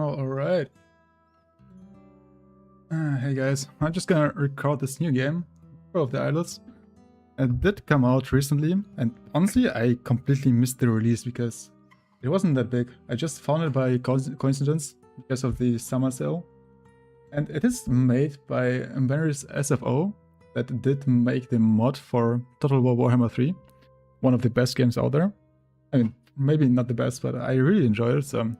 Alright. Hey guys, I'm just gonna record this new game, of the Eyeless. It did come out recently, and honestly I completely missed the release because it wasn't that big. I just found it by coincidence because of the summer sale. And it is made by VenrisSFO that did make the mod for Total War Warhammer 3. One of the best games out there. I mean, maybe not the best, but I really enjoyed it. So,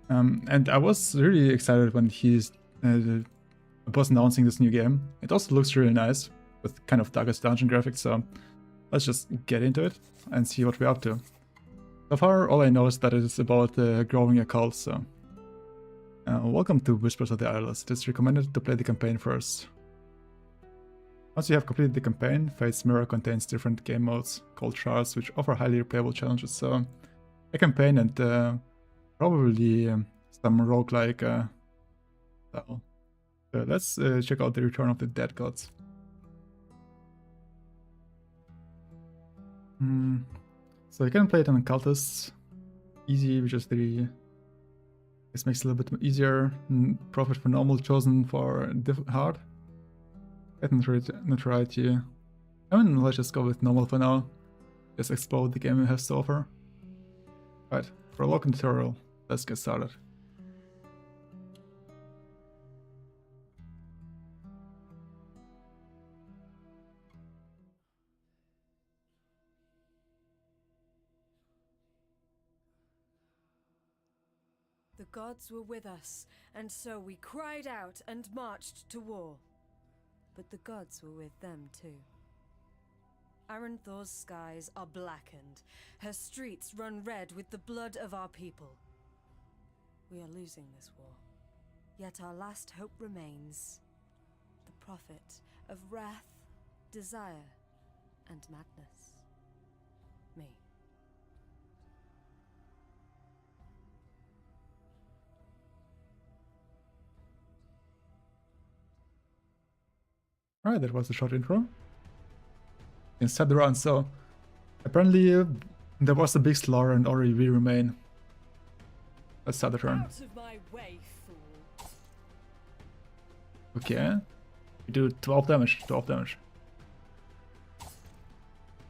and I was really excited when he's was announcing this new game. It also looks really nice with kind of Darkest Dungeon graphics. So let's just get into it and see what we're up to. So far, all I know is that it is about growing a cult. So, welcome to Whispers of the Eyeless. It is recommended to play the campaign first. Once you have completed the campaign, Fate's Mirror contains different game modes called trials, which offer highly replayable challenges. So, a campaign and probably some roguelike style. So let's check out the Return of the Dead Gods. So you can play it on cultists, easy, which is the this makes it a little bit easier. Profit for normal, chosen for hard. At notoriety. I mean, let's just go with normal for now. Just explore what the game has to offer. Right, for a local tutorial, let's get started. The gods were with us, and so we cried out and marched to war. But the gods were with them too. Aranthor's skies are blackened. Her streets run red with the blood of our people. We are losing this war. Yet our last hope remains. The prophet of wrath, desire, and madness. Me. Alright, that was a short intro. Inside the run, so apparently there was a big slaughter and already we remain. Let's start the turn. Out of my way, fool. Okay. We do 12 damage, 12 damage.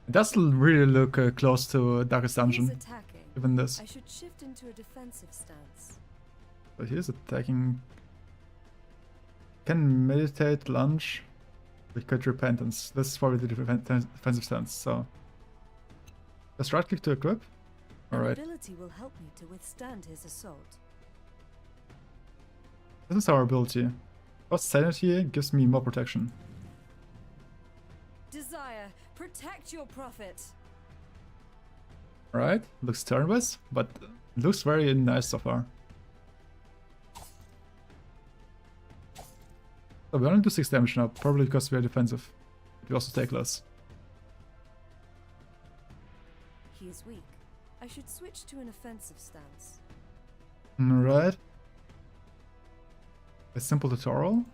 It does really look close to Darkest Dungeon, even this. I should shift into a defensive stance. So here's attacking. Can meditate, lunge. We could repentance. This is probably the defensive stance, so let's right click to equip. Alright. Ability will help me to withstand his assault. This is our ability. Plus sanity gives me more protection. Desire, protect your prophet. Alright, looks turn-based, but looks very nice so far. So we only do 6 damage now, probably because we are defensive. We also take less. He is weak. I should switch to an offensive stance. Alright. A simple tutorial.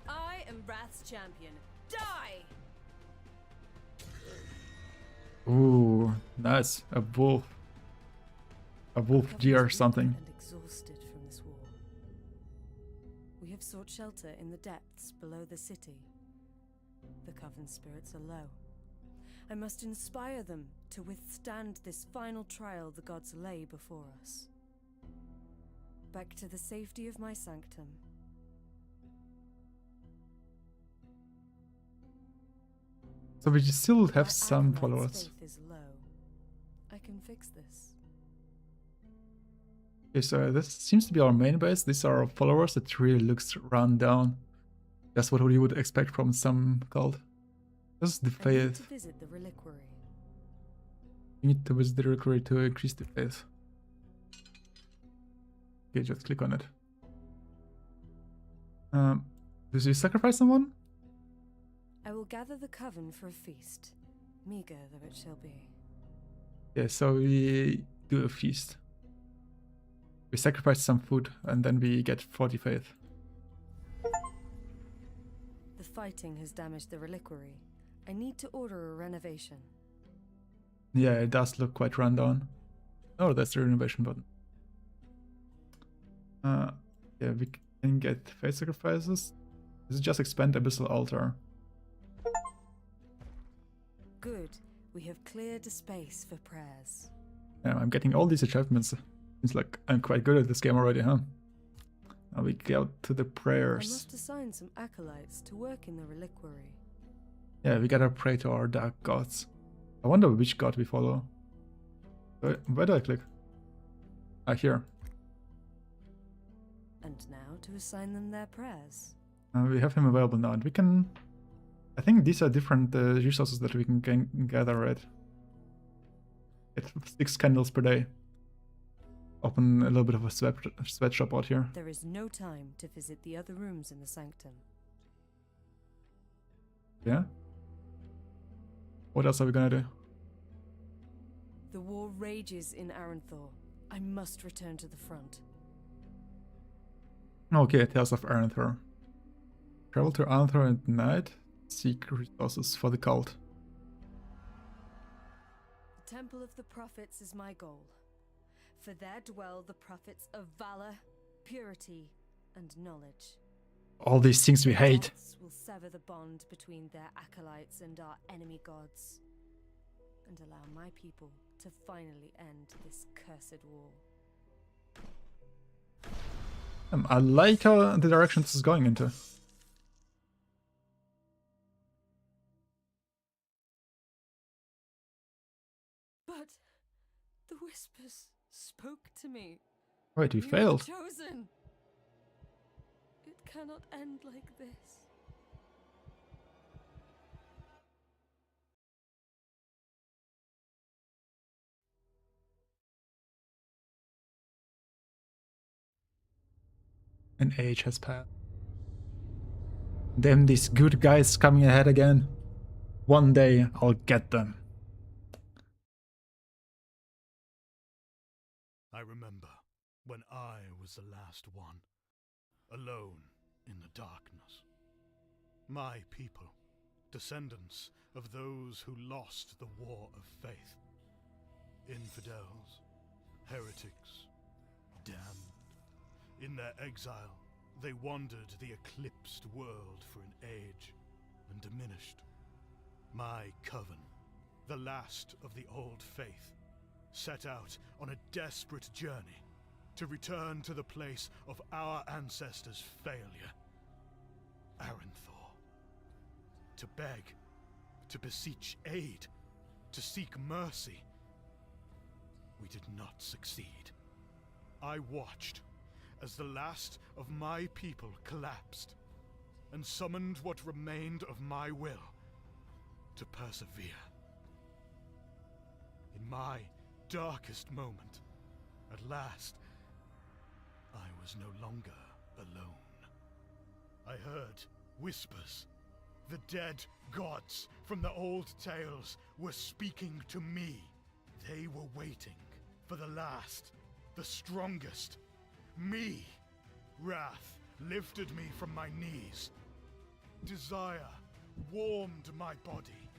I am Wrath's champion. Die! Ooh, nice. A wolf. A wolf deer or something. And exhausted from this war. We have sought shelter in the depths below the city. The Coven spirits are low. I must inspire them to withstand this final trial the gods lay before us. Back to the safety of my sanctum. So we still have My some acolyte's followers. faith is low. I can fix this. Okay, so this seems to be our main base. These are our followers. It really looks run down. That's what you would expect from some cult. This is the I need faith. to visit the reliquary. You need to visit the reliquary to increase the faith. Okay, just click on it. Does you sacrifice someone? I will gather the coven for a feast, meager though it shall be. Yeah, so we do a feast. We sacrifice some food and then we get 40 faith. The fighting has damaged the reliquary. I need to order a renovation. Yeah, it does look quite run down. Oh, that's the renovation button. Yeah, we can get face sacrifices. This is just expand Abyssal Altar. Good. We have cleared a space for prayers. Yeah, I'm getting all these achievements. Seems like I'm quite good at this game already, huh? Now we go to the I prayers. must assign some acolytes to work in the reliquary. Yeah, we gotta pray to our dark gods. I wonder which god we follow. Where do I click? Ah, here. And now to assign them their prayers. We have him available now, and we can... I think these are different resources that we can gather, right? Get 6 candles per day. Open a little bit of a sweatshop out here. There is no time to visit the other rooms in the sanctum. Yeah? What else are we gonna do? The war rages in Aranthor. I must return to the front. Okay, Tales of Aranthor. Travel to Aranthor at night. Seek resources for the cult. The Temple of the Prophets is my goal. For there dwell the prophets of valor, purity, and knowledge. All these things we hate. Gods will sever the bond between their acolytes and our enemy gods, and allow my people to finally end this cursed war. I like how the direction this is going into. But the whispers spoke to me. Wait, we You were failed. chosen. It cannot end like this. An age has passed. Damn, these good guys coming ahead again. One day I'll get them. I remember when I was the last one, alone in the darkness. My people, descendants of those who lost the war of faith. Infidels, heretics, damned. In their exile, they wandered the eclipsed world for an age and diminished. My coven, the last of the old faith, set out on a desperate journey to return to the place of our ancestors' failure, Aranthor. To beg, to beseech aid, to seek mercy. We did not succeed. I watched as the last of my people collapsed, and summoned what remained of my will to persevere. In my darkest moment, at last, I was no longer alone. I heard whispers. The dead gods from the old tales were speaking to me. They were waiting for the last, the strongest, me. Wrath lifted me from my knees. Desire warmed my body,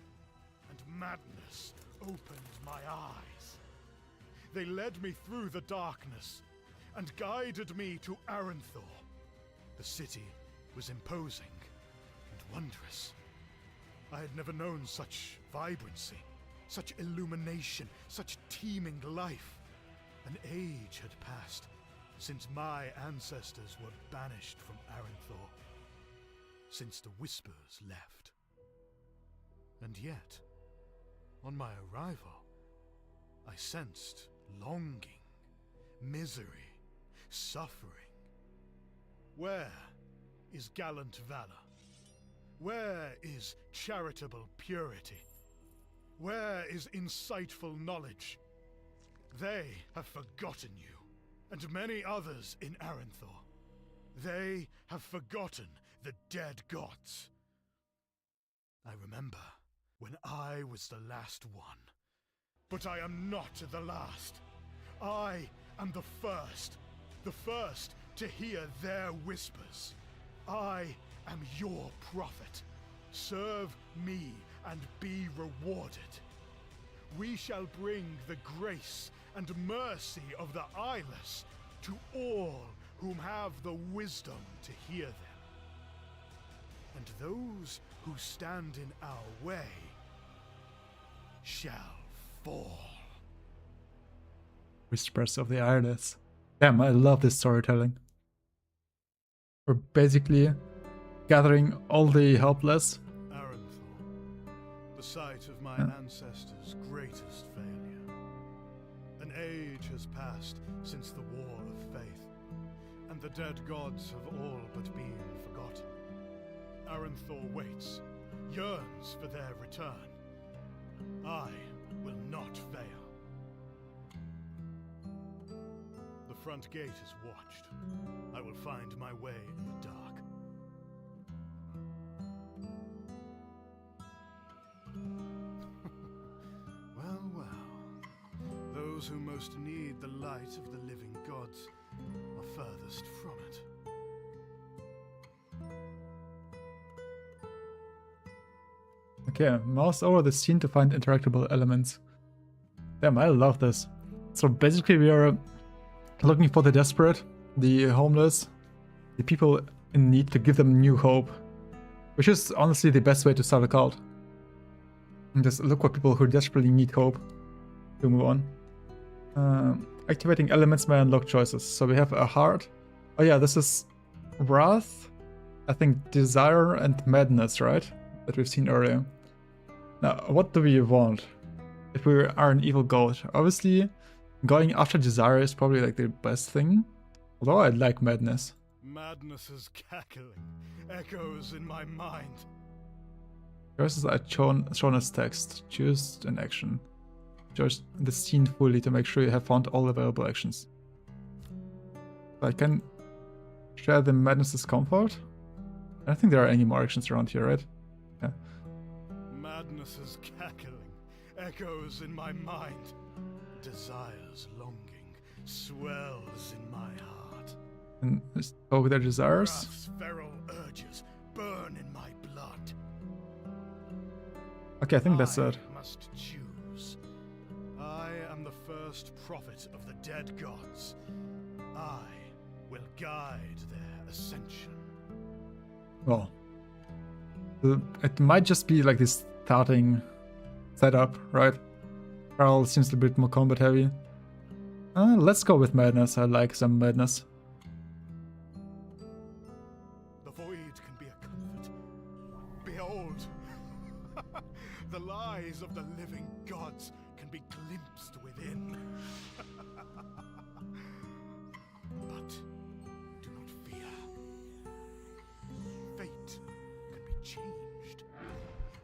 and madness opened my eyes. They led me through the darkness and guided me to Aranthor. The city was imposing and wondrous. I had never known such vibrancy, such illumination, such teeming life. An age had passed since my ancestors were banished from Aranthor, since the Whispers left. And yet, on my arrival, I sensed longing, misery, suffering. Where is gallant valor? Where is charitable purity? Where is insightful knowledge? They have forgotten you, and many others in Aranthor. They have forgotten the dead gods. I remember when I was the last one. But I am not the last. I am the first to hear their whispers. I am your prophet. Serve me and be rewarded. We shall bring the grace and mercy of the Eyeless to all whom have the wisdom to hear them. And those who stand in our way shall fall. Whispers of the Eyeless. Damn, I love this storytelling. We're basically gathering all the helpless. Aranthor, the site of my ancestors' greatest failure. An age has passed since the War of Faith, and the dead gods have all but been forgotten. Aranthor waits, yearns for their return. I will not fail. The front gate is watched. I will find my way in the dark. Well. Those who most need the light of the living gods are furthest from it. Okay, mouse over the scene to find interactable elements. Damn, I love this. So basically we are looking for the desperate, the homeless, the people in need, to give them new hope. Which is honestly the best way to start a cult. And just look for people who desperately need hope to move on. Activating elements may unlock choices. So we have a heart. Oh yeah, this is wrath, I think desire and madness, right? That we've seen earlier. Now, what do we want if we are an evil god? Obviously, going after desire is probably like the best thing. Although I like madness. Madness's cackling echoes in my mind. Choices are shown as text. Choose an action. Choose the scene fully to make sure you have found all available actions. So I can share the madness's comfort. I don't think there are any more actions around here, right? Yeah. Madness's cackling echoes in my mind. Desire's longing swells in my heart. And stoke their desires. Wrath's feral urges burn in my blood. Okay, I think that's it. I must choose. I am the first prophet of the dead gods. I will guide their ascension. Well, it might just be like this starting setup, right? Carl seems a bit more combat heavy. Let's go with madness. I like some madness. The void can be a comfort. Behold, the lies of the living gods can be glimpsed within. But do not fear. Fate can be changed.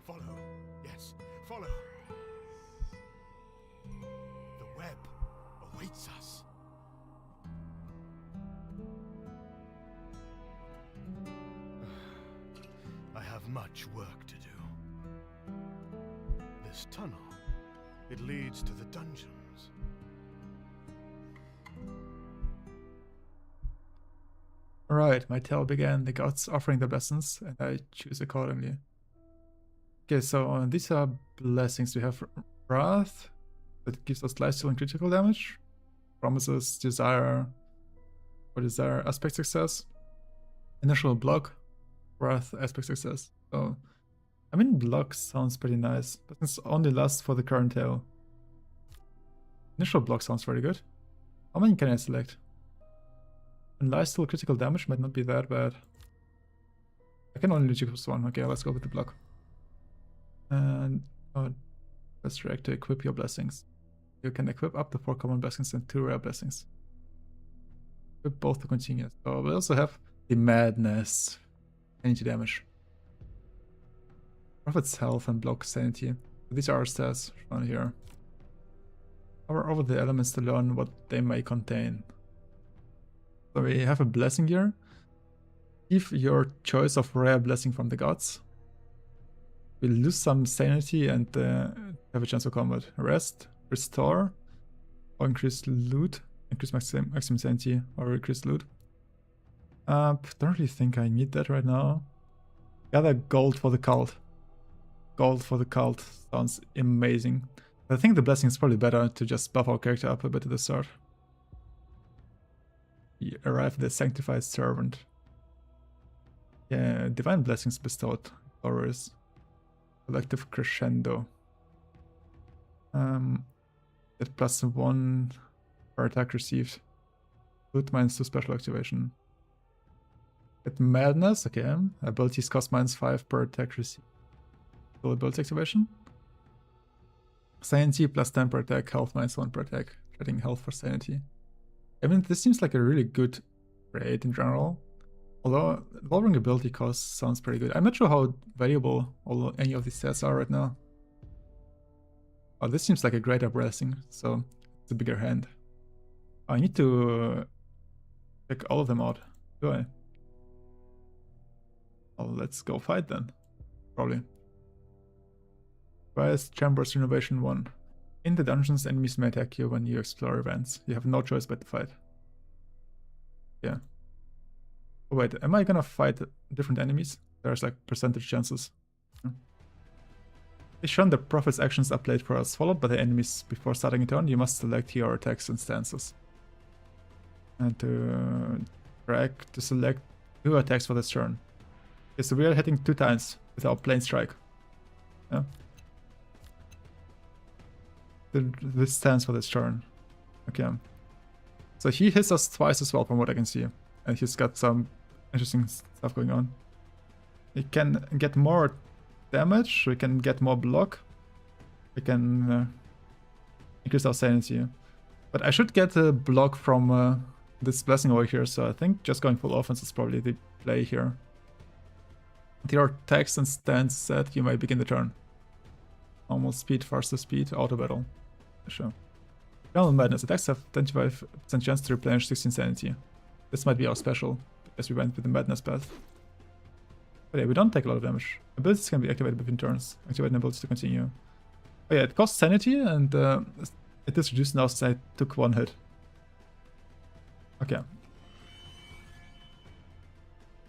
Follow. Yes, follow. The web awaits us. I have much work to do. This tunnel, it leads to the dungeons. Alright, my tale began. The gods offering their blessings, and I choose accordingly. Okay, so these are blessings. We have wrath, that gives us lifesteal and critical damage. Promises desire, or desire aspect success. Initial block, wrath aspect success. So, I mean, block sounds pretty nice, but it's only lasts for the current tale. Initial block sounds very good. How many can I select? And lifesteal critical damage might not be that bad. I can only choose one. Okay, let's go with the block. And let's react to equip your blessings. You can equip up to 4 common blessings and 2 rare blessings. Equip both to continue. So we also have the madness, energy damage. Prophet's health and block sanity. These are our stats shown here. Hover over the elements to learn what they may contain. So we have a blessing here. Give your choice of rare blessing from the gods. We'll lose some sanity and have a chance for combat. Rest, restore, or increase loot. Increase maximum sanity or increase loot. Don't really think I need that right now. Gather gold for the cult. Gold for the cult sounds amazing. I think the blessing is probably better to just buff our character up a bit at the start. He arrived the sanctified servant. Yeah, divine blessings bestowed. Horrors. Collective crescendo. Get +1 per attack received. Loot -2 special activation. Get madness, okay. Abilities cost -5 per attack received. Full ability activation. Sanity +10 per attack, health -1 per attack. Getting health for sanity. I mean, this seems like a really good trade in general. Although, lowering ability cost sounds pretty good. I'm not sure how valuable any of these stats are right now. Oh, this seems like a greater blessing, so it's a bigger hand. I need to check all of them out, do I? Well, let's go fight then, probably. Rise Chambers Renovation 1. In the dungeons, enemies may attack you when you explore events. You have no choice but to fight. Yeah. Oh wait, am I gonna fight different enemies? There's like percentage chances. It's shown the prophet's actions are played for us, followed by the enemies before starting a turn. You must select your attacks and stances. And to track to select 2 attacks for this turn. Okay, so we are hitting 2 times with our plane strike. Yeah. This stands for this turn. Okay. So he hits us twice as well from what I can see. And he's got some interesting stuff going on. He can get more damage, we can get more block. We can increase our sanity. But I should get a block from this blessing over here, so I think just going full offense is probably the play here. With your attacks and stance set, you may begin the turn. Normal speed, faster speed, auto battle. Sure. General Madness. Attacks have 25% chance to replenish 16 sanity. This might be our special, because we went with the Madness path. But yeah, we don't take a lot of damage. Abilities can be activated between turns. Activate an ability to continue. Oh yeah, it costs sanity, and it is reduced now since I took 1 hit. Okay.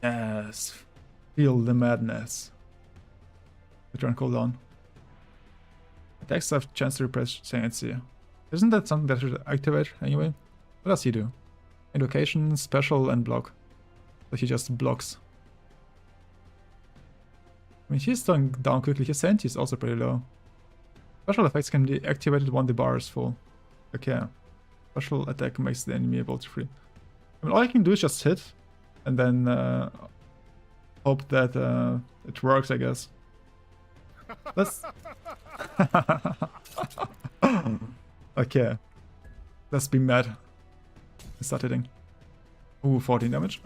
Yes. Feel the madness. Return cooldown. Attacks have chance to repress sanity. Isn't that something that should activate anyway? What does he do? Invocation, special, and block. So he just blocks. I mean, he's going down quickly. His sanity is also pretty low. Special effects can be activated when the bar is full. Okay. Special attack makes the enemy ability free. I mean, all I can do is just hit, and then hope that it works, I guess. Let's... Okay. Let's be mad. Start hitting. Ooh, 14 damage.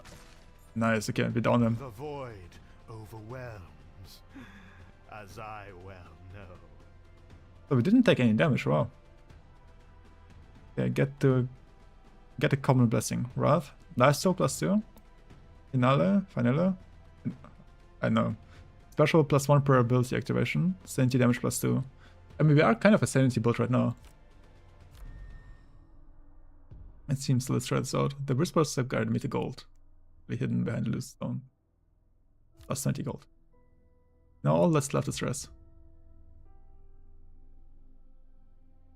Nice, okay, we down them. The void overwhelms, as I well know. So we didn't take any damage, wow. Okay, get a common blessing. Wrath, Lifesteal +2. Finale. I know. Special +1 per ability activation. Sanity damage +2. I mean, we are kind of a sanity build right now. It seems, so let's try this out. The Whispers have guided me to gold. Be hidden behind a loose stone. +20 gold. Now all that's left is stress.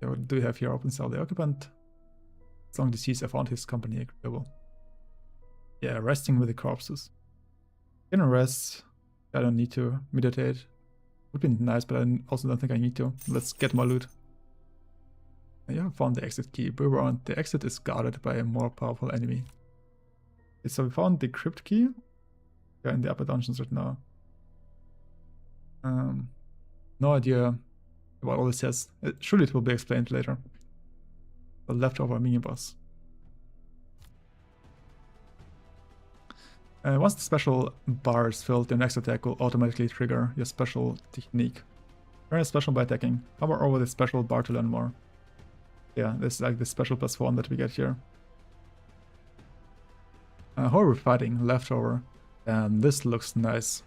Yeah, what do we have here? Open cell. The occupant. As long deceased, I found his company agreeable. Yeah, resting with the corpses. Can rest. I don't need to meditate. Would be nice, but I also don't think I need to. Let's get more loot. Yeah, found the exit key. Around. The exit is guarded by a more powerful enemy. Okay, so we found the crypt key. We're in the upper dungeons right now. No idea what all this says. Surely it will be explained later. The leftover mini boss. Once the special bar is filled, your next attack will automatically trigger your special technique. Learn a special by attacking. Hover over the special bar to learn more. Yeah, this is like the special +1 that we get here. Horror fighting, leftover. And this looks nice.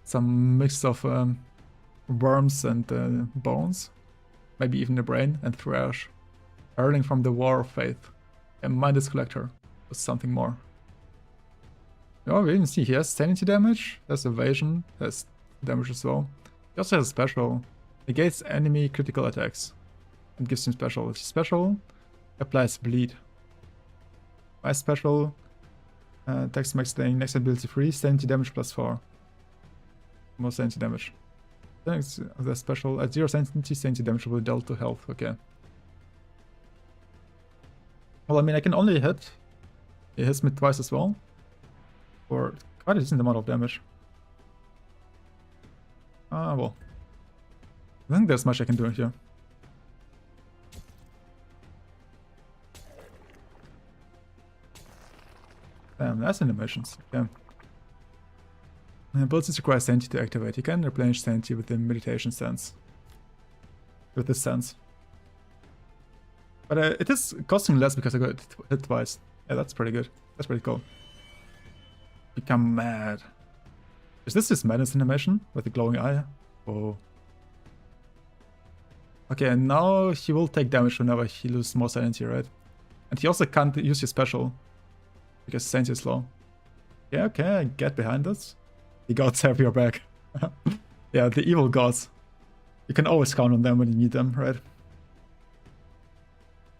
Some mix of worms and bones. Maybe even the brain and thrash. Hurling from the War of Faith. A Mindless Collector with something more. Oh, we even see he has sanity damage, has evasion, has damage as well. He also has special. Negates enemy critical attacks. And gives him special. Special applies bleed. My special text makes the next ability free, sanity damage +4. More sanity damage. Thanks the special at 0 sanity damage will be dealt to health. Okay. Well, I mean, I can only hit. It hits me twice as well. For quite a decent amount of damage. Ah, well. I think there's much I can do here. Damn, that's animations. Okay. Abilities require sanity to activate. You can replenish sanity with the meditation sense. With this sense. But it is costing less because I got hit twice. Yeah, that's pretty good. That's pretty cool. Become mad. Is this madness animation with the glowing eye? Oh. Okay, and now he will take damage whenever he loses more sanity, right? And he also can't use his special because sanity is low. Yeah, okay, I get behind this. The gods have your back. Yeah, the evil gods. You can always count on them when you need them, right?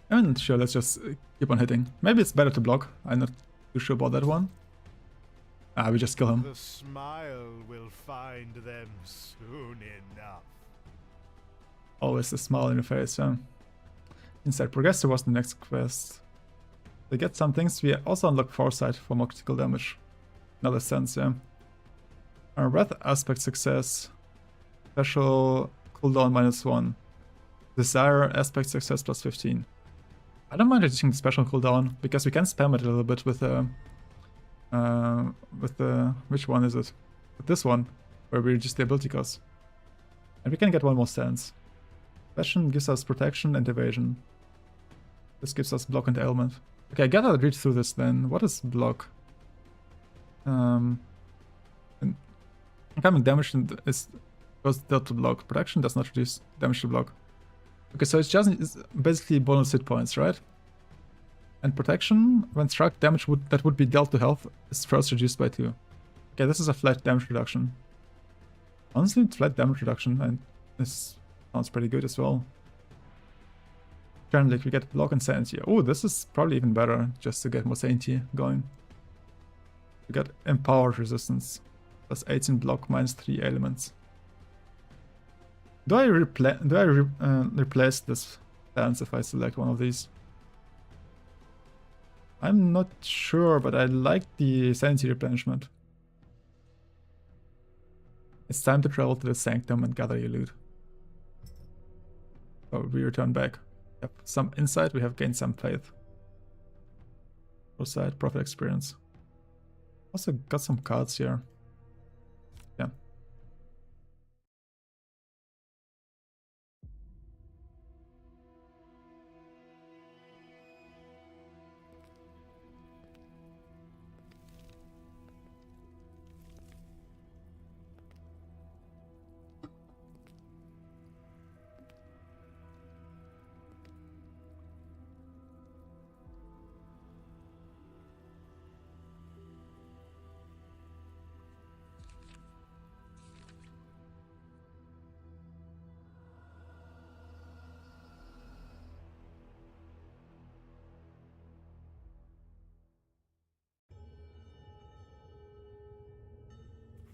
And sure, let's just keep on hitting. Maybe it's better to block. I'm not too sure about that one. Ah, we just kill him. The smile will find them soon enough. Always a smile in your face, yeah. Inside Progressor was the next quest. To get some things, we also unlock Foresight for more critical damage. Another sense, yeah. Our Breath aspect success. Special cooldown -1. Desire aspect success +15. I don't mind reducing the special cooldown because we can spam it a little bit with the which one is it? With this one, where we reduce the ability cost. And we can get one more stance. Passion gives us protection and evasion. This gives us block and ailment. Okay, I gotta read through this then. What is block? Incoming damage is goes dealt to block. Protection does not reduce damage to block. Okay, so it's basically bonus hit points, right? And protection, when struck, damage that would be dealt to health is first reduced by 2. Okay, this is a flat damage reduction. Honestly, it's flat damage reduction, and this sounds pretty good as well. Generally, we get block and sanity. Oh, this is probably even better, just to get more sanity going. We got empowered resistance. Plus 18 block, -3 elements. Do I replace this stance if I select one of these? I'm not sure, but I like the sanity replenishment. It's time to travel to the sanctum and gather your loot. So we return back. We have some insight, we have gained some faith. Foresight, profit experience. Also got some cards here. Yeah.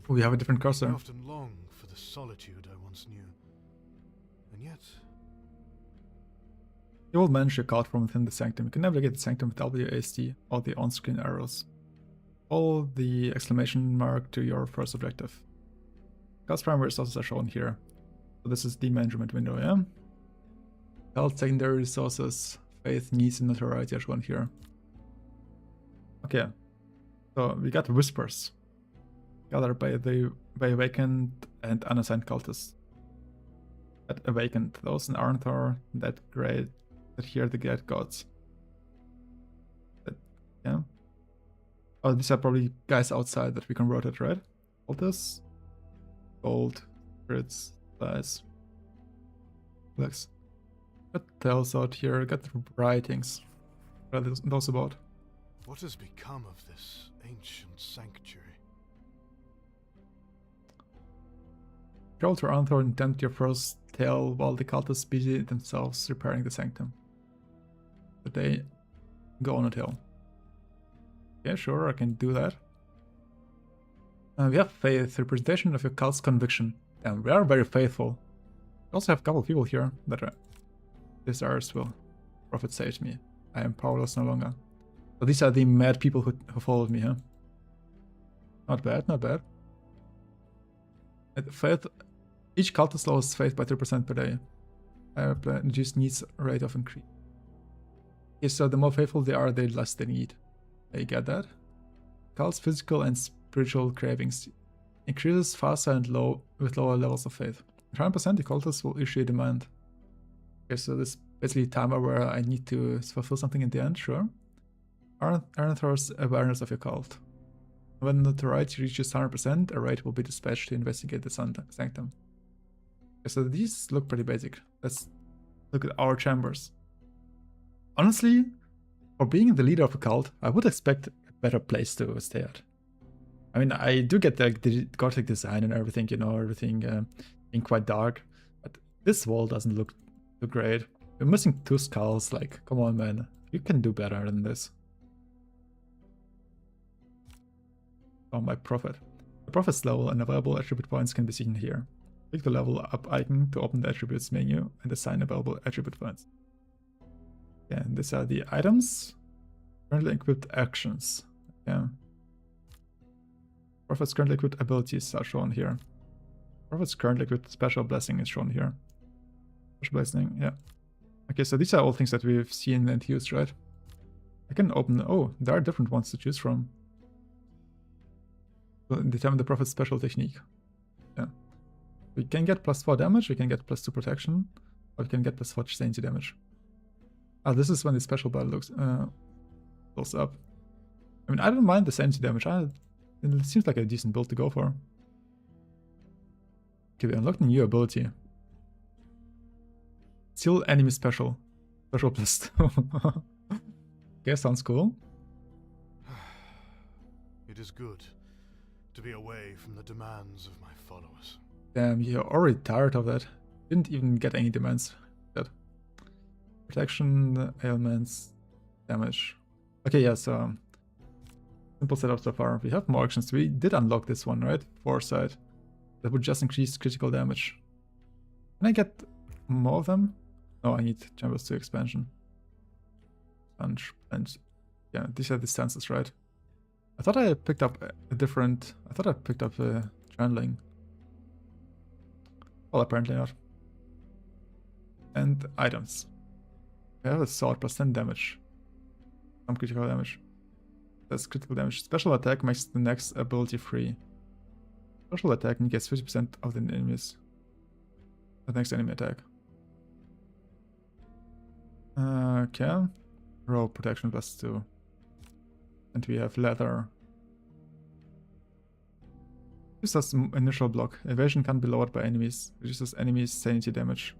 We have a different I cursor. often long for the solitude I once knew. And yet, You will manage your card from within the sanctum. You can navigate the sanctum with WASD or the on-screen arrows. Follow the exclamation mark to your first objective. Card's primary resources are shown here. So this is the management window, yeah? Health, secondary resources, faith, needs, and notoriety are shown here. Okay. So we got whispers. Gathered by awakened and unassigned cultists. That awakened, those in Arnthor that great that hear the great gods. That, yeah. Oh, these are probably guys outside that we converted, right? All this. Gold, crits, dice. Looks. Got tales out here, got writings. What are those about? what has become of this ancient sanctuary? Travel to Arnthor and attempt your first tale while the cultists busy themselves repairing the sanctum. But they go on a tale. Yeah, sure, I can do that. We have faith, representation of your cult's conviction. Damn, we are very faithful. We also have a couple of people here that are desires will. Prophet saved me. I am powerless no longer. So these are the mad people who followed me, huh? Not bad, not bad. Faith. Each cultist lowers faith by 3% per day. Reduced needs rate of increase. Okay, so the more faithful they are, the less they need. You get that? Cult's physical and spiritual cravings increases faster and with lower levels of faith. 100% the cultists will issue a demand. Okay, so this is basically a timer where I need to fulfill something in the end, sure. Iron throws awareness of your cult. When the notoriety reaches 100%, a raid will be dispatched to investigate the sanctum. Okay, so these look pretty basic. Let's look at our chambers. Honestly, for being the leader of a cult, I would expect a better place to stay at. I mean, I do get the gothic design and everything, you know, everything being quite dark, but this wall doesn't look too great. We're missing 2 skulls, like, come on, man. You can do better than this. Oh, my prophet. The prophet's level and available attribute points can be seen here. Click the level up icon to open the attributes menu and assign available attribute points. Yeah, and these are the items. Currently equipped actions. Yeah. Prophet's currently equipped abilities are shown here. Prophet's currently equipped special blessing is shown here. Special blessing, yeah. Okay, so these are all things that we've seen and used, right? I can open. Oh, there are different ones to choose from. So determine the prophet's special technique. Yeah. We can get +4 damage, we can get +2 protection, or we can get +4 sanity damage. Ah, this is when the special battle goes up. I mean, I don't mind the sanity damage. It seems like a decent build to go for. Okay, we unlocked a new ability. Still enemy special. Special +2. Okay, sounds cool. It is good to be away from the demands of my followers. Damn, you're already tired of that. Didn't even get any demands. That. Protection, ailments, damage. Okay, yeah, so simple setup so far. We have more actions. We did unlock this one, right? Foresight. That would just increase critical damage. Can I get more of them? No, I need Chambers 2 expansion. And yeah, these are the stances, right? I thought I picked up a different. I thought I picked up a channeling. Well, apparently not. And items. I have a sword +10 damage. Some critical damage. That's critical damage. Special attack makes the next ability free. Special attack negates 50% of the enemies. The next enemy attack. Okay. Roll protection +2. And we have leather. This has initial block. Evasion can't be lowered by enemies. Reduces enemies' sanity damage.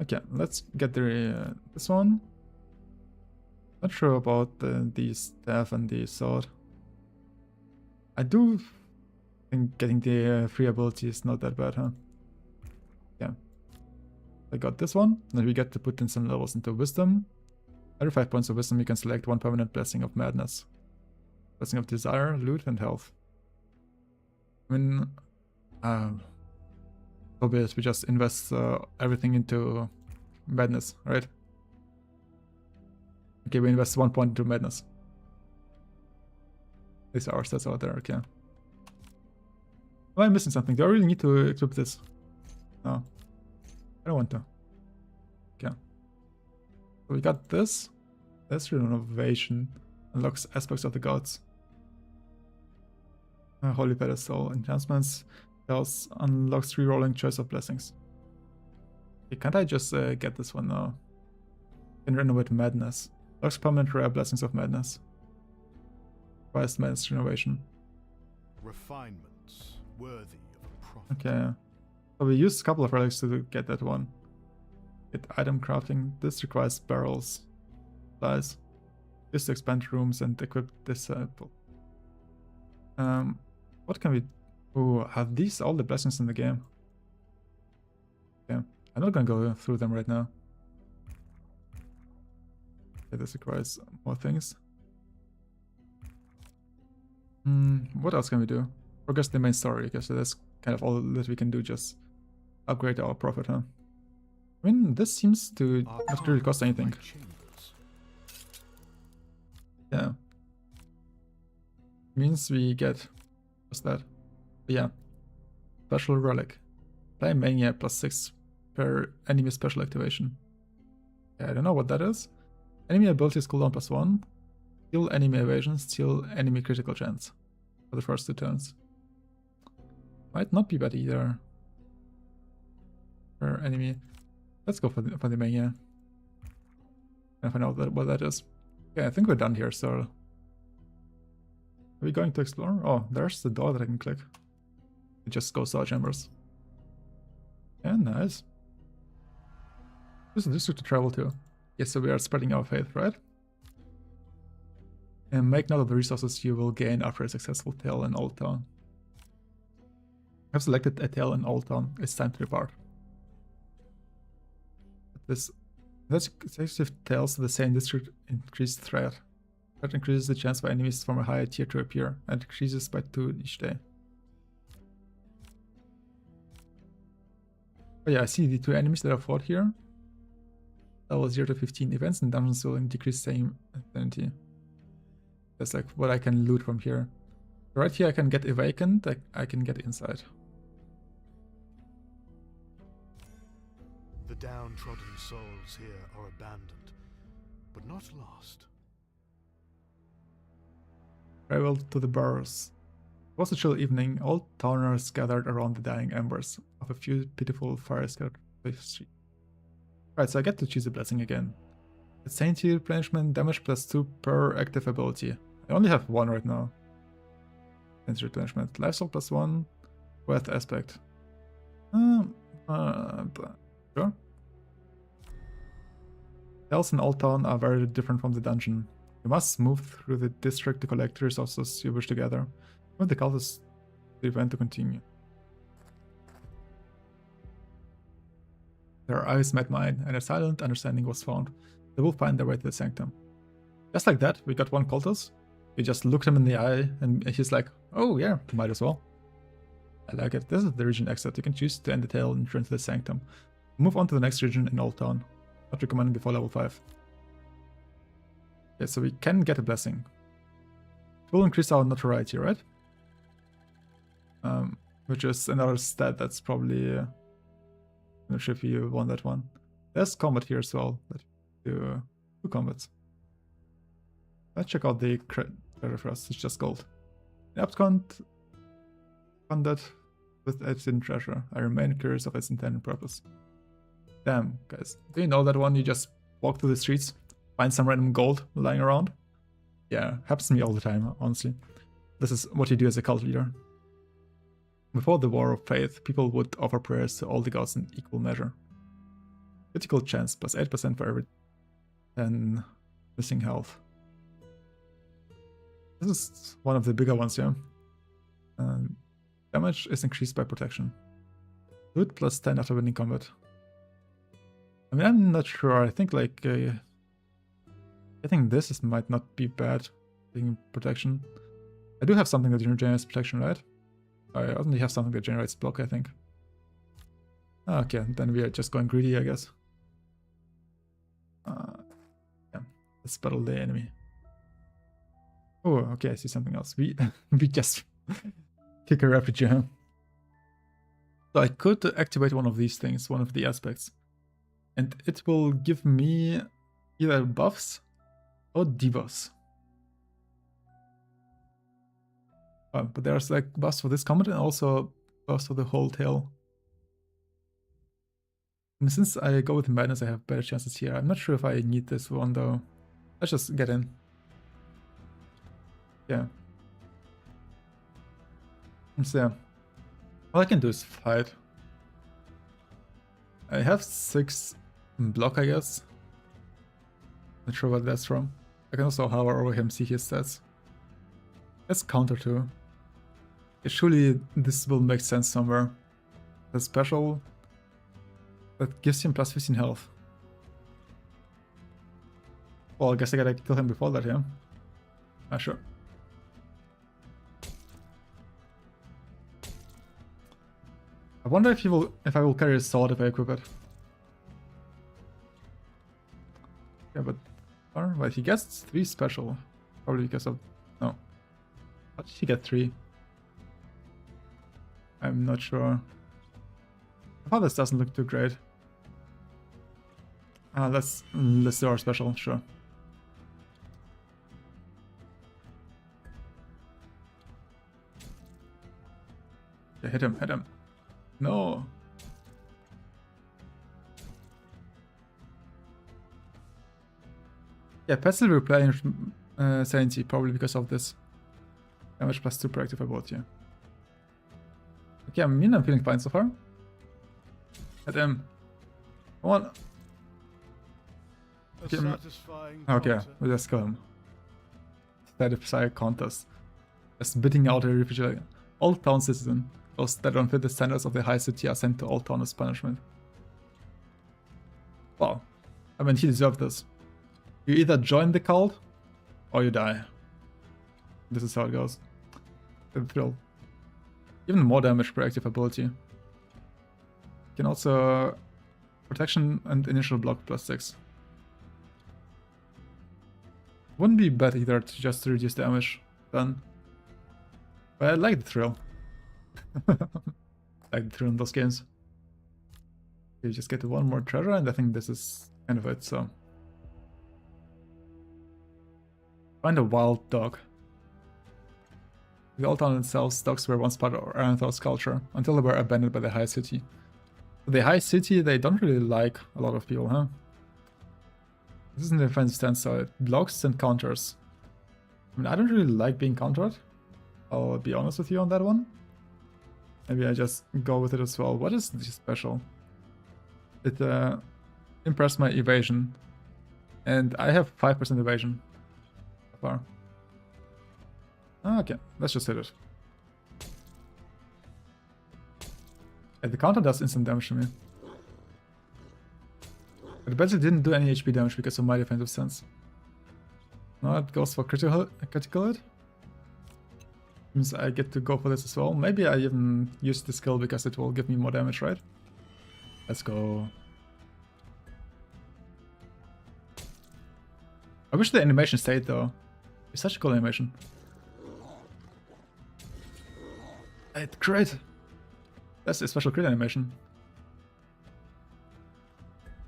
Okay, let's get this one. Not sure about the staff and the sword. I do think getting the free ability is not that bad, huh? Yeah. I got this one. Now we get to put in some levels into wisdom. Every 5 points of wisdom, you can select 1 permanent blessing of madness. Blessing of desire, loot, and health. I mean, so be it, we just invest everything into madness, right? Okay, we invest 1 point into madness. These are our stats out there, okay. Am I missing something? Do I really need to equip this? No. I don't want to. Okay. So we got this. That's renovation. Unlocks aspects of the gods. Holy pedestal. Enhancements. Else unlocks rerolling choice of blessings. Okay, can't I just get this one now? Can renovate madness. Unlocks permanent rare blessings of madness. Requires madness renovation. Refinements worthy of a prophet. Okay. So we used a couple of relics to get that one. Get item crafting. This requires barrels. Supplies. This to expand rooms and equip disciple. What can we... Ooh, have these all the blessings in the game? Okay. I'm not gonna go through them right now. Okay, this requires more things. What else can we do? Progress the main story, because that's kind of all that we can do, just upgrade our profit, huh? I mean, this seems to not really cost anything. Yeah. Means we get... what's that? Yeah. Special relic. Apply mania +6 per enemy special activation. Yeah, I don't know what that is. Enemy abilities cooldown +1. Steal enemy evasion, steal enemy critical chance. For the first 2 turns. Might not be bad either. Per enemy. Let's go for the mania. And find out what that is. Yeah, I think we're done here, so... Are we going to explore? Oh, there's the door that I can click. It just goes to our chambers. Yeah, nice. This is a district to travel to. Yes, so we are spreading our faith, right? And make note of the resources you will gain after a successful tale in Old Town. I've selected a tale in Old Town. It's time to depart. This successive tales to the same district increased threat. That increases the chance for enemies from a higher tier to appear, and increases by 2 each day. Oh yeah, I see the 2 enemies that are fought here. Level 0 to 15 events and dungeons will decrease same affinity. That's like what I can loot from here. Right here I can get awakened, I can get inside. The downtrodden souls here are abandoned, but not lost. Travel to the burrows. It was a chill evening. All towners gathered around the dying embers of a few pitiful fire-scarred streets. Right, so I get to choose a blessing again. It's sanity replenishment, damage +2 per active ability. I only have 1 right now. Sanity replenishment, lifestyle +1, worth aspect. Sure. Hells in Old Town are very different from the dungeon. You must move through the district to collect the resources you wish to gather. Move the cultists the event to continue. Their eyes met mine, and a silent understanding was found. They will find their way to the sanctum. Just like that, we got 1 cultist. We just looked him in the eye, and he's like, oh yeah, might as well. I like it. This is the region exit. You can choose to end the tale and return to the sanctum. Move on to the next region in Old Town. Not recommended before level 5. Okay, so we can get a blessing. It will increase our notoriety, right? Which is another stat that's probably... I'm not sure if you want that one. There's combat here as well. Let's do 2 combats. Let's check out the treasure first. It's just gold. Abscond funded with its hidden treasure. I remain curious of its intended purpose. Damn, guys. Do you know that one? You just walk through the streets, find some random gold lying around? Yeah, happens to me all the time, honestly. This is what you do as a cult leader. Before the War of Faith, people would offer prayers to all the gods in equal measure. Critical chance, plus 8% for every 10 missing health. This is one of the bigger ones here. Damage is increased by protection. Loot plus 10 after winning combat. I mean, I'm not sure. I think like getting this might not be bad. Taking protection. I do have something that generates protection, right? I only have something that generates block, I think. Okay, then we are just going greedy, I guess. Yeah, let's battle the enemy. Oh, okay, I see something else. We just kick a refugee, huh? So I could activate one of these things, one of the aspects. And it will give me either buffs or debuffs. But there's like buffs for this combat and also buffs for the whole tail. And since I go with madness, I have better chances here. I'm not sure if I need this one though. Let's just get in. Yeah. So all I can do is fight. I have 6 block, I guess. Not sure what that's from. I can also hover over him, see his stats. Let's counter too. Surely this will make sense somewhere. The special that gives him plus 15 health. Well, I guess I gotta kill him before that, yeah? Ah, sure. I wonder if I will carry a sword if I equip it. Yeah, but he gets 3 special. Probably because of... No. How did he get 3? I'm not sure. I thought this doesn't look too great. Let's do our special, sure. Yeah, hit him, hit him. No. Yeah, pets will replenish sanity probably because of this. Damage plus 2 per active ability. Okay, I'm feeling fine so far. Hit him. Come on. Okay, we just kill him. Satisfy contest. Just bidding out a refugee. All town citizen. Those that don't fit the standards of the high city are sent to all town as punishment. Wow. I mean, he deserved this. You either join the cult, or you die. This is how it goes. The thrill. Even more damage per active ability. You can also... protection and initial block plus 6. Wouldn't be bad either to just reduce damage then. But I like the thrill. Like the thrill in those games. You just get one more treasure and I think this is kind of it, so. Find a wild dog. The old town itself, dogs were once part of Aranthor's culture, until they were abandoned by the high city. The high city, they don't really like a lot of people, huh? This isn't a defensive stance, so it blocks and counters. I mean, I don't really like being countered. I'll be honest with you on that one. Maybe I just go with it as well. What is this special? It impressed my evasion. And I have 5% evasion so far. Okay, let's just hit it. And the counter does instant damage to me. But I bet it didn't do any HP damage because of my defensive stance. No, it goes for critical hit. Means I get to go for this as well. Maybe I even use the skill because it will give me more damage, right? Let's go. I wish the animation stayed though. It's such a cool animation. It's great. That's a special crit animation.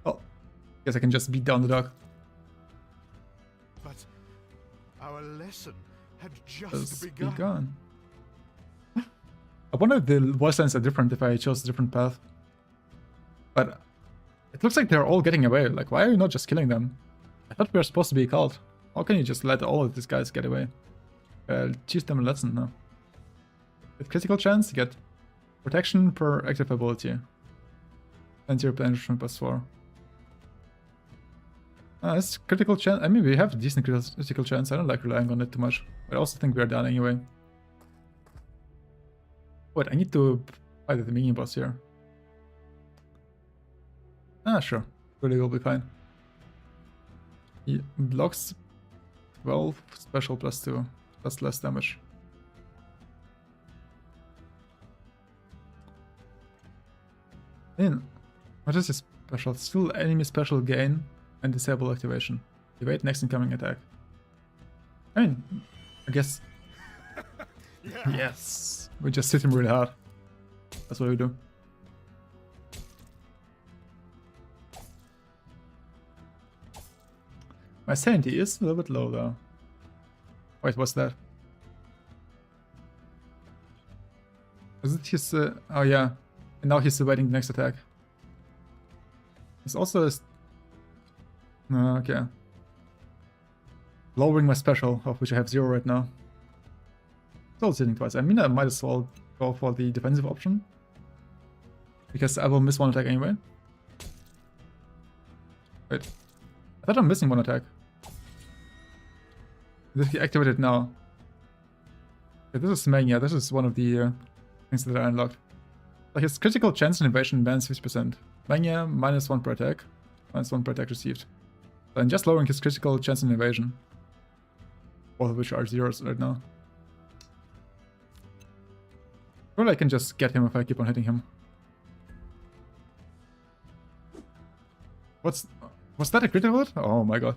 Oh, guess I can just beat down the dog. But our lesson had just begun. I wonder if the voice lines are different if I chose a different path. But it looks like they're all getting away. Like, why are you not just killing them? I thought we were supposed to be a cult. How can you just let all of these guys get away? Teach them a lesson now. With critical chance, you get protection per active ability. And your replenishment plus 4. It's critical chance. I mean, we have a decent critical chance. I don't like relying on it too much. But I also think we're done anyway. Wait, I need to fight the mini boss here. Sure. Really will be fine. He blocks 12, special plus 2. That's less damage. Then, what is this special? Still enemy special gain and disable activation. Evade next incoming attack. I mean, I guess. Yes! We just hit him really hard. That's what we do. My sanity is a little bit low though. Wait, what's that? Is it his... oh yeah. And now he's awaiting the next attack. It's also... okay. Lowering my special, of which I have 0 right now. It's all hitting twice. I mean, I might as well go for the defensive option. Because I will miss one attack anyway. Wait. I thought I'm missing one attack. This is activated now. Okay, this is Mania. This is one of the things that are unlocked. Like his critical chance and evasion bans 50%. Mania, -1 per attack. -1 per attack received. So I'm just lowering his critical chance and evasion. Both of which are 0s right now. Or I can just get him if I keep on hitting him. Was that a critical hit? Oh my god.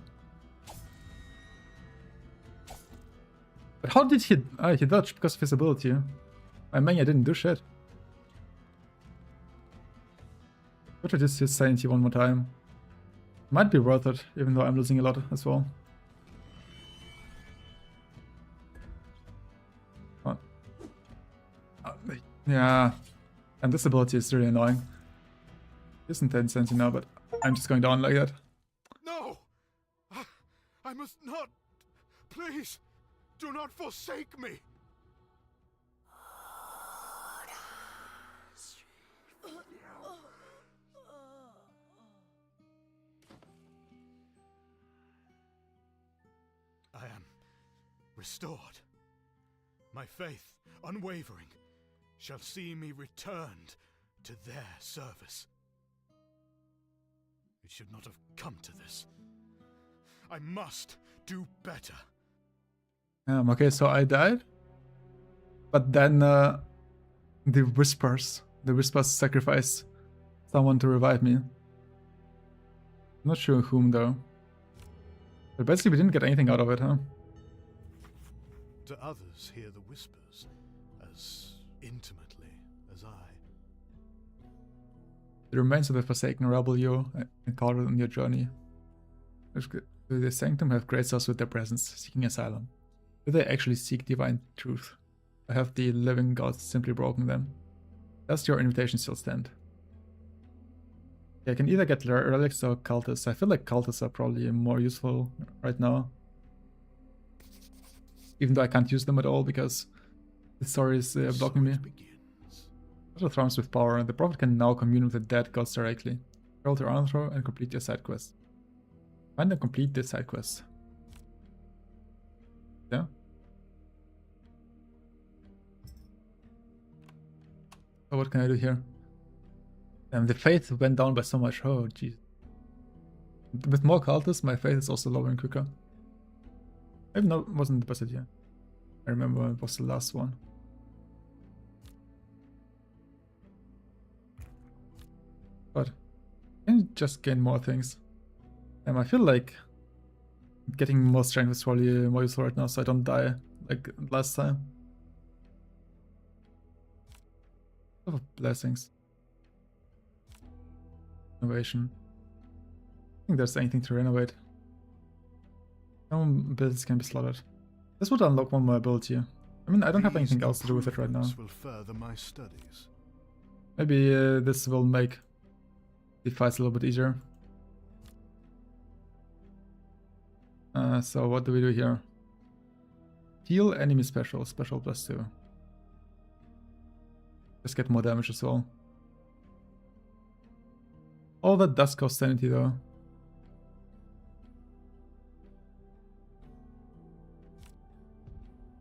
But how did he... he dodged because of his ability. I mean, I didn't do shit. What is his sanity one more time? Might be worth it, even though I'm losing a lot as well. Oh. Yeah. And this ability is really annoying. Isn't 10 sanity now, but I'm just going down like that. No! I must not! Please! Do not forsake me! I am restored. My faith, unwavering, shall see me returned to their service. It should not have come to this. I must do better. Okay, so I died. But then the Whispers sacrificed someone to revive me. Not sure whom though. But basically we didn't get anything out of it, huh? To others hear the whispers as intimately as I. The remains of the Forsaken rebel you encountered on your journey. The Sanctum have graced us with their presence, seeking asylum. Do they actually seek divine truth? Or have the living gods simply broken them? Does your invitation still stand? Yeah, I can either get relics or cultists. I feel like cultists are probably more useful right now. Even though I can't use them at all because the story is blocking me. Other thrones with power, the prophet can now commune with the dead gods directly. Roll to honor throw and complete your side quest. Find and complete this side quest. Yeah. So what can I do here? The faith went down by so much. Oh, jeez. With more cultists, my faith is also lowering quicker. Maybe no, wasn't the best idea. I remember it was the last one. But can you just gain more things? I feel like getting more strength is probably more useful right now, so I don't die like last time. Lot of blessings. Innovation. I think there's anything to renovate. Some builds can be slaughtered. This would unlock one more ability. I mean, I don't have anything else to do with it right now. Will further my studies. Maybe this will make the fights a little bit easier. So what do we do here? Heal enemy special +2. Just get more damage as well. All that does cost sanity though.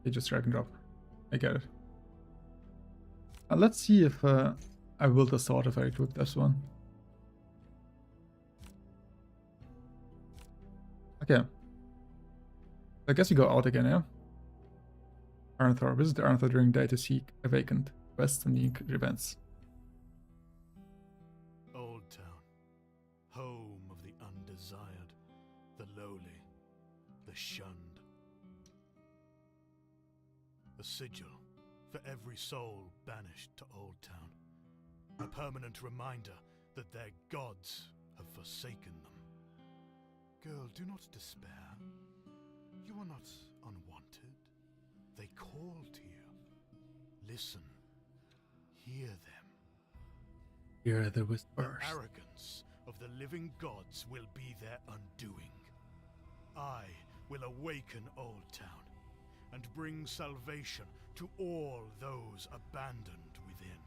Okay, just drag and drop. I get it. Let's see if I will the sword if I equip this one. Okay. I guess we go out again, yeah? Arnthor. Visit Arnthor during day to seek a vacant quest and unique events. Old Town. Home of the undesired, the lowly, the shunned. A sigil for every soul banished to Old Town. A permanent reminder that their gods have forsaken them. Girl, do not despair. You are not unwanted. They call to you. Listen. Hear them. Hear the whispers. The arrogance of the living gods will be their undoing. I will awaken Old Town and bring salvation to all those abandoned within.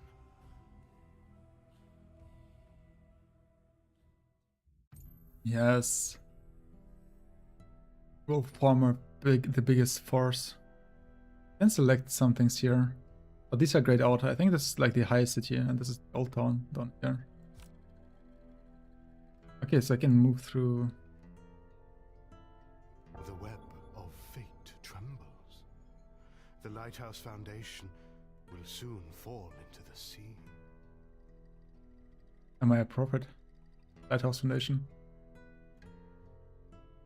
Yes. We'll form the biggest force. Can select some things here. But these are grayed out. I think this is like the highest city, and this is Old Town down here. Okay, so I can move through. The web of fate trembles. The lighthouse foundation will soon fall into the sea. Am I a prophet? Lighthouse Foundation.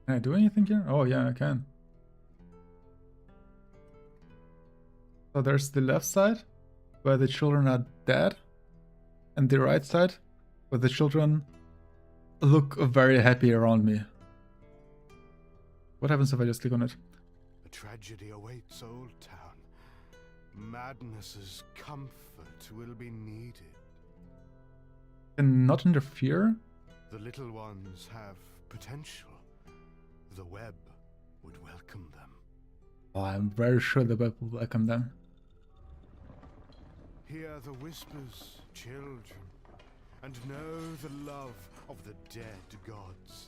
Can I do anything here? Oh yeah, I can. So there's the left side, where the children are dead, and the right side, where the children look very happy around me. What happens if I just click on it? A tragedy awaits Old Town. Madness's comfort will be needed. Can not interfere? The little ones have potential. The web would welcome them. Oh, I'm very sure the web will welcome them. Hear the whispers, children, and know the love of the dead gods.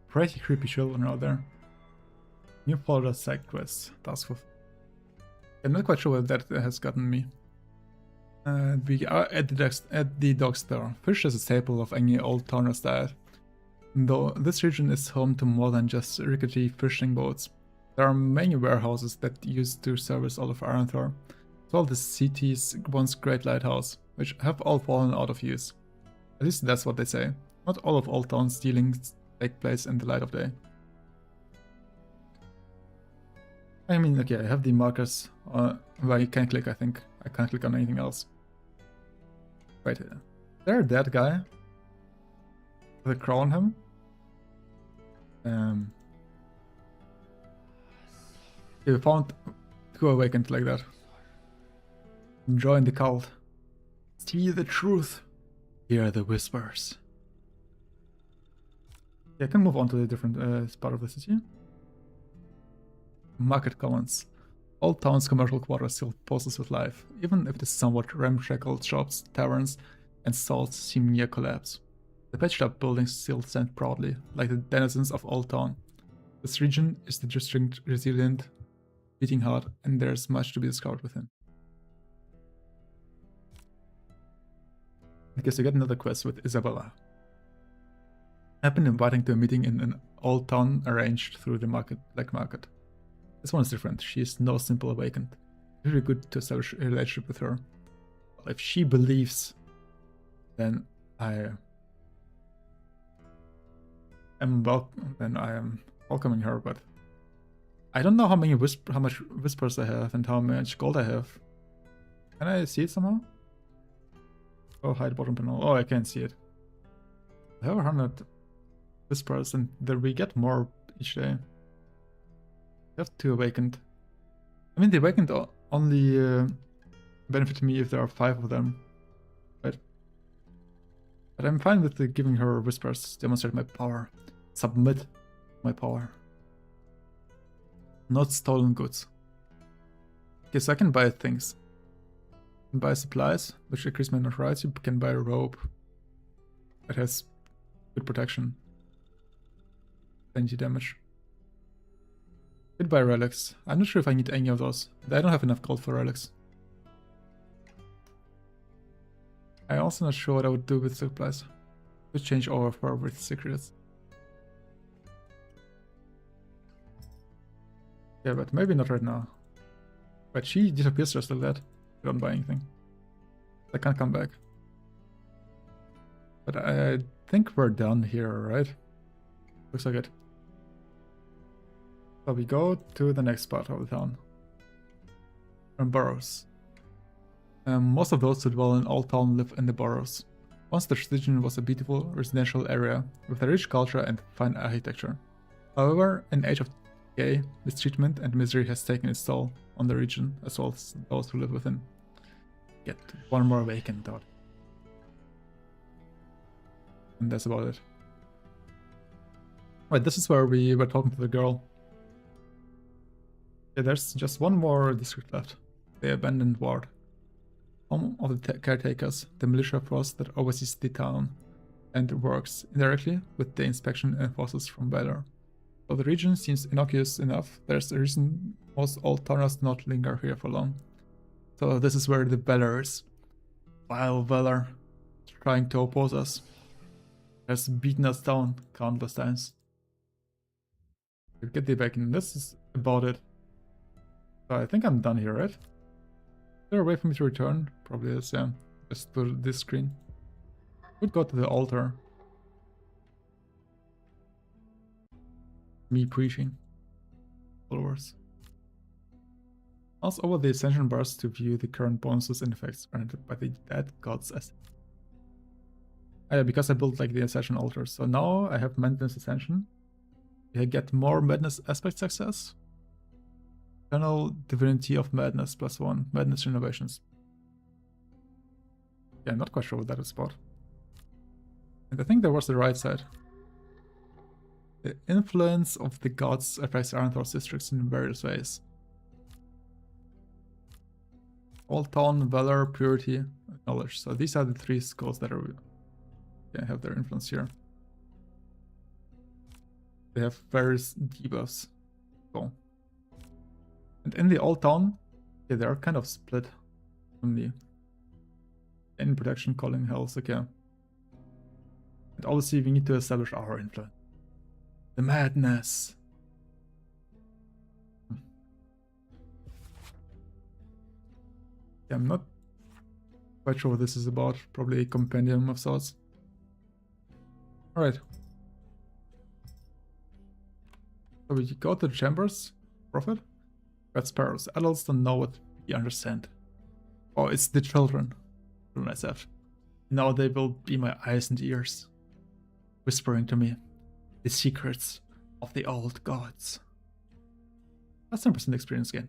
Pretty creepy children out there. New folder side quest. Task for. I'm not quite sure what that has gotten me. We are at the dock store. Fish is a staple of any old towner's diet. Though this region is home to more than just rickety fishing boats. There are many warehouses that used to service all of Ironthor, as well as the city's once great lighthouse, which have all fallen out of use. At least that's what they say. Not all of Old Town's dealings take place in the light of day. I mean, okay, I have the markers where you can click, I think. I can't click on anything else. Wait, there that guy? With a crown on him? You found two awakened like that. Join the cult. See the truth. Hear the whispers. Yeah, I can move on to the different part of the city. Market Commons. Old Town's commercial quarter still pulses with life, even if the somewhat ramshackle shops, taverns, and stalls seem near collapse. The patched up buildings still stand proudly, like the denizens of Old Town. This region is the district resilient, beating hard, and there's much to be discovered within. I guess you get another quest with Isabella. I've been inviting to a meeting in an Old Town arranged through the black market. This one is different. She is no simple awakened. It's really good to establish a relationship with her. Well, if she believes, then I am welcoming her, but I don't know how much whispers I have and how much gold I have. Can I see it somehow? Oh, hide bottom panel. Oh, I can't see it. I have 100 whispers, and then we get more each day. I have 2 awakened. I mean, the awakened only benefit me if there are 5 of them, right? But I'm fine with giving her whispers, demonstrate my power, submit my power. Not stolen goods. Okay, so I can buy things. I can buy supplies, which increase my notoriety. You can buy a rope that has good protection. 20 damage. Could buy relics. I'm not sure if I need any of those. I don't have enough gold for relics. I'm also not sure what I would do with supplies. Could change over for with secrets. Yeah, but maybe not right now. But she disappears just like that. I don't buy anything. I can't come back. But I think we're done here, right? Looks like it. So we go to the next part of the town. Boroughs. Most of those who dwell in Old Town live in the boroughs. Once the region was a beautiful residential area with a rich culture and fine architecture. However, in age of decay, mistreatment and misery has taken its toll on the region as well as those who live within. Get one more awakened thought. And that's about it. Right, this is where we were talking to the girl. Yeah, there's just one more district left. The abandoned ward. Home of the caretakers, the militia force that oversees the town and works indirectly with the inspection enforcers from Valor. Though the region seems innocuous enough, there's a reason most Old Towners do not linger here for long. So this is where the Valor is. Vile Valor, trying to oppose us. Has beaten us down countless times. We'll get the back in. This is about it. So I think I'm done here, right? Is there a way for me to return? Probably is, yeah. Just to this screen. Would go to the altar. me preaching. Followers. Mouse over the ascension bars to view the current bonuses and effects granted by the dead gods as. Yeah, because I built like the ascension altar. So now I have Madness Ascension. I get more Madness aspect success. Eternal Divinity of Madness +1. Madness Renovations. Yeah, I'm not quite sure what that is about. And I think there was the right side. The influence of the gods affects Aranthor's districts in various ways. Old Town, Valor, Purity, Knowledge. So these are the three skills that are have their influence here. They have various debuffs. So. And in the Old Town, yeah, they are kind of split from the in protection, calling health, okay. And obviously we need to establish our influence. The madness. Yeah, I'm not quite sure what this is about. Probably a compendium of sorts. Alright. So we go to the chambers. Prophet. Red sparrows. Adults don't know what we understand. Oh, it's the children. I said. Now they will be my eyes and ears, whispering to me the secrets of the old gods. That's 10% experience gain.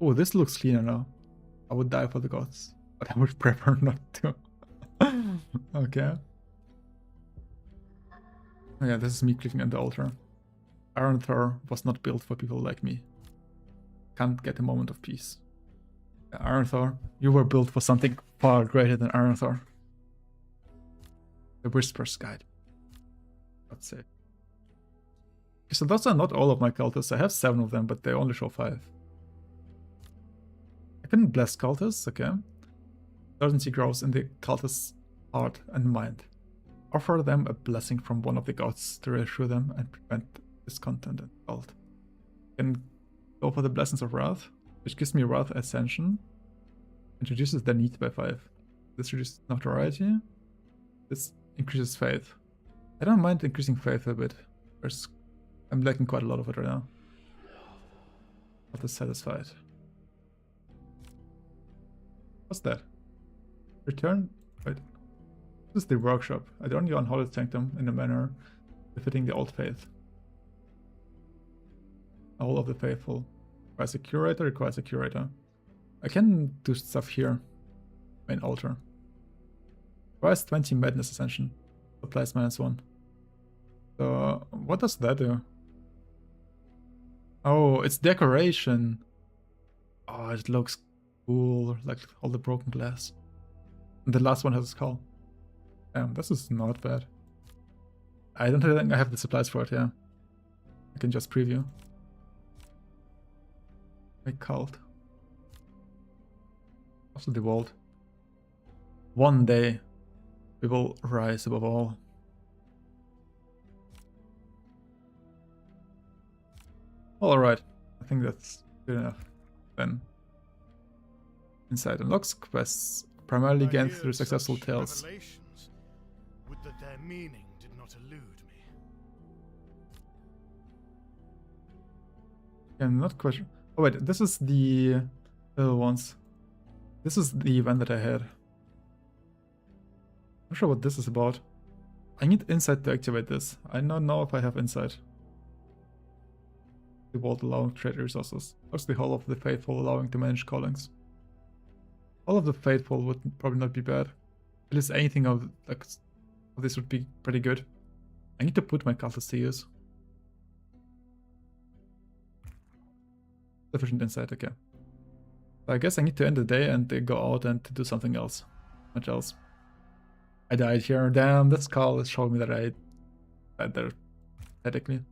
Oh, this looks cleaner now. I would die for the gods, but I would prefer not to. Okay. Oh yeah, this is me clicking on the altar. Aranthor was not built for people like me. Can't get a moment of peace. Yeah, Aranthor, you were built for something far greater than Aranthor. The Whisper's Guide. Let's say. Okay, so those are not all of my cultists. I have 7 of them, but they only show 5. I can bless cultists, okay. Certainty grows in the cultist's heart and mind. Offer them a blessing from one of the gods to reassure them and prevent discontent and cult. Can go for the Blessings of Wrath, which gives me Wrath Ascension. Introduces their need by 5. This reduces notoriety. This increases faith. I don't mind increasing faith a bit. I'm lacking quite a lot of it right now. Not dissatisfied. What's that? Return? Wait. This is the workshop. I don't go on Holy Sanctum in a manner befitting the old faith. All of the faithful. Requires a curator, requires a curator. I can do stuff here. Main altar. Requires 20 Madness Ascension. Applies -1. So, what does that do? Oh, it's decoration. Oh, it looks cool. Like all the broken glass. And the last one has a skull. Damn, this is not bad. I don't think I have the supplies for it, yeah. I can just preview. Make cult. Also the vault. One day we will rise above all. Alright, I think that's good enough. Then Inside unlocks quests primarily gained through successful tales. Would that their meaning did not elude me. I'm not quite sure. Oh wait, this is the little ones. This is the event that I had. Not sure what this is about. I need insight to activate this. I don't know if I have insight. The vault allowing trade resources. What's the Hall of the Faithful allowing to manage callings? All of the Faithful would probably not be bad. At least anything of like this would be pretty good. I need to put my cultists to use. Sufficient insight, okay. So I guess I need to end the day and go out and to do something else. Much else. I died here. Damn, this call is showing me that I died there. Technically.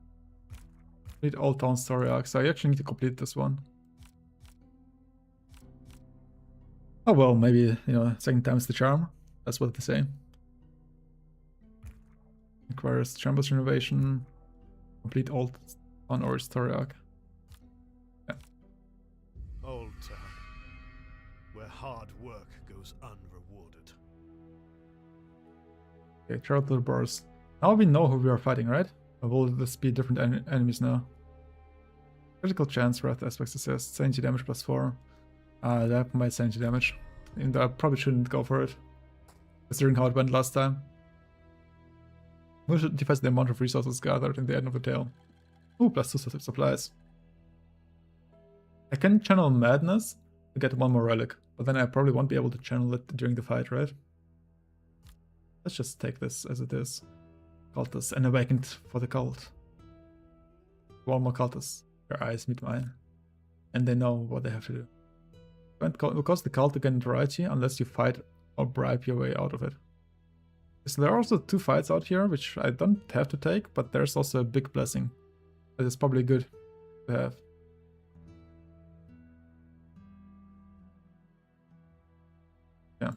Complete Old Town story arc, so I actually need to complete this one. Oh well, maybe, you know, second time's the charm. That's what they say. Requires Chambers renovation. Complete Old Town or story arc. Yeah. Old Town, where hard work goes unrewarded. Okay, turtle burst. Now we know who we are fighting, right? Or will this be different enemies now? Critical chance, wrath aspects assist, sanity damage +4. That might sanity damage. And I probably shouldn't go for it, considering how it went last time. We should define the amount of resources gathered in the end of the tail. Ooh, +2 supplies. I can channel Madness to get one more relic, but then I probably won't be able to channel it during the fight, right? Let's just take this as it is. Cultists and awakened for the cult. One more cultist. Their eyes meet mine. And they know what they have to do. Will cause the cult to gain notoriety unless you fight or bribe your way out of it. So there are also 2 fights out here, which I don't have to take, but there's also a big blessing. That is probably good to have. Yeah.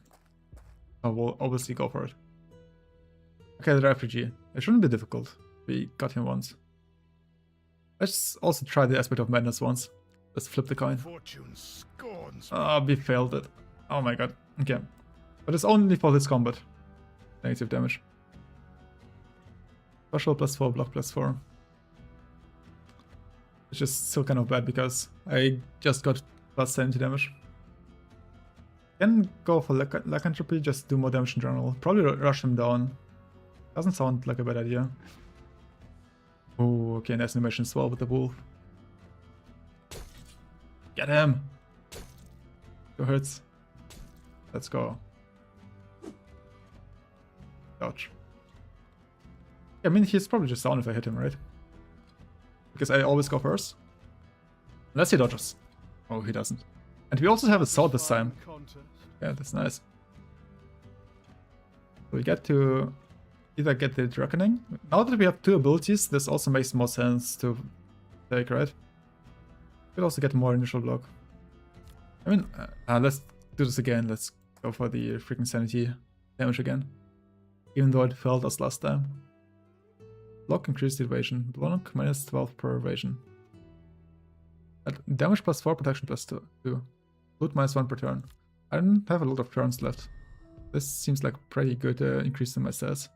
I will obviously go for it. Okay, the refugee. It shouldn't be difficult. We got him once. Let's also try the aspect of madness once. Let's flip the coin. Fortune scorns. We failed it. Oh my god. Okay. But it's only for this combat. Negative damage. Special +4, block +4. Which is still kind of bad because I just got +70 damage. Can go for lycanthropy, just do more damage in general. Probably rush him down. Doesn't sound like a bad idea. Oh, okay, nice animation as well with the wolf. Get him! 2 hits. Let's go. Dodge. I mean, he's probably just down if I hit him, right? Because I always go first. Unless he dodges. Oh, he doesn't. And we also have a sword this time. Yeah, that's nice. So we get to either get the Reckoning. Now that we have 2 abilities, this also makes more sense to take, right? Could also get more initial block. I mean, let's do this again. Let's go for the freaking sanity damage again. Even though it failed us last time. Block increased evasion. Block -12 per evasion. Damage +4, protection +2. Loot -1 per turn. I don't have a lot of turns left. This seems like pretty good increase in my stats.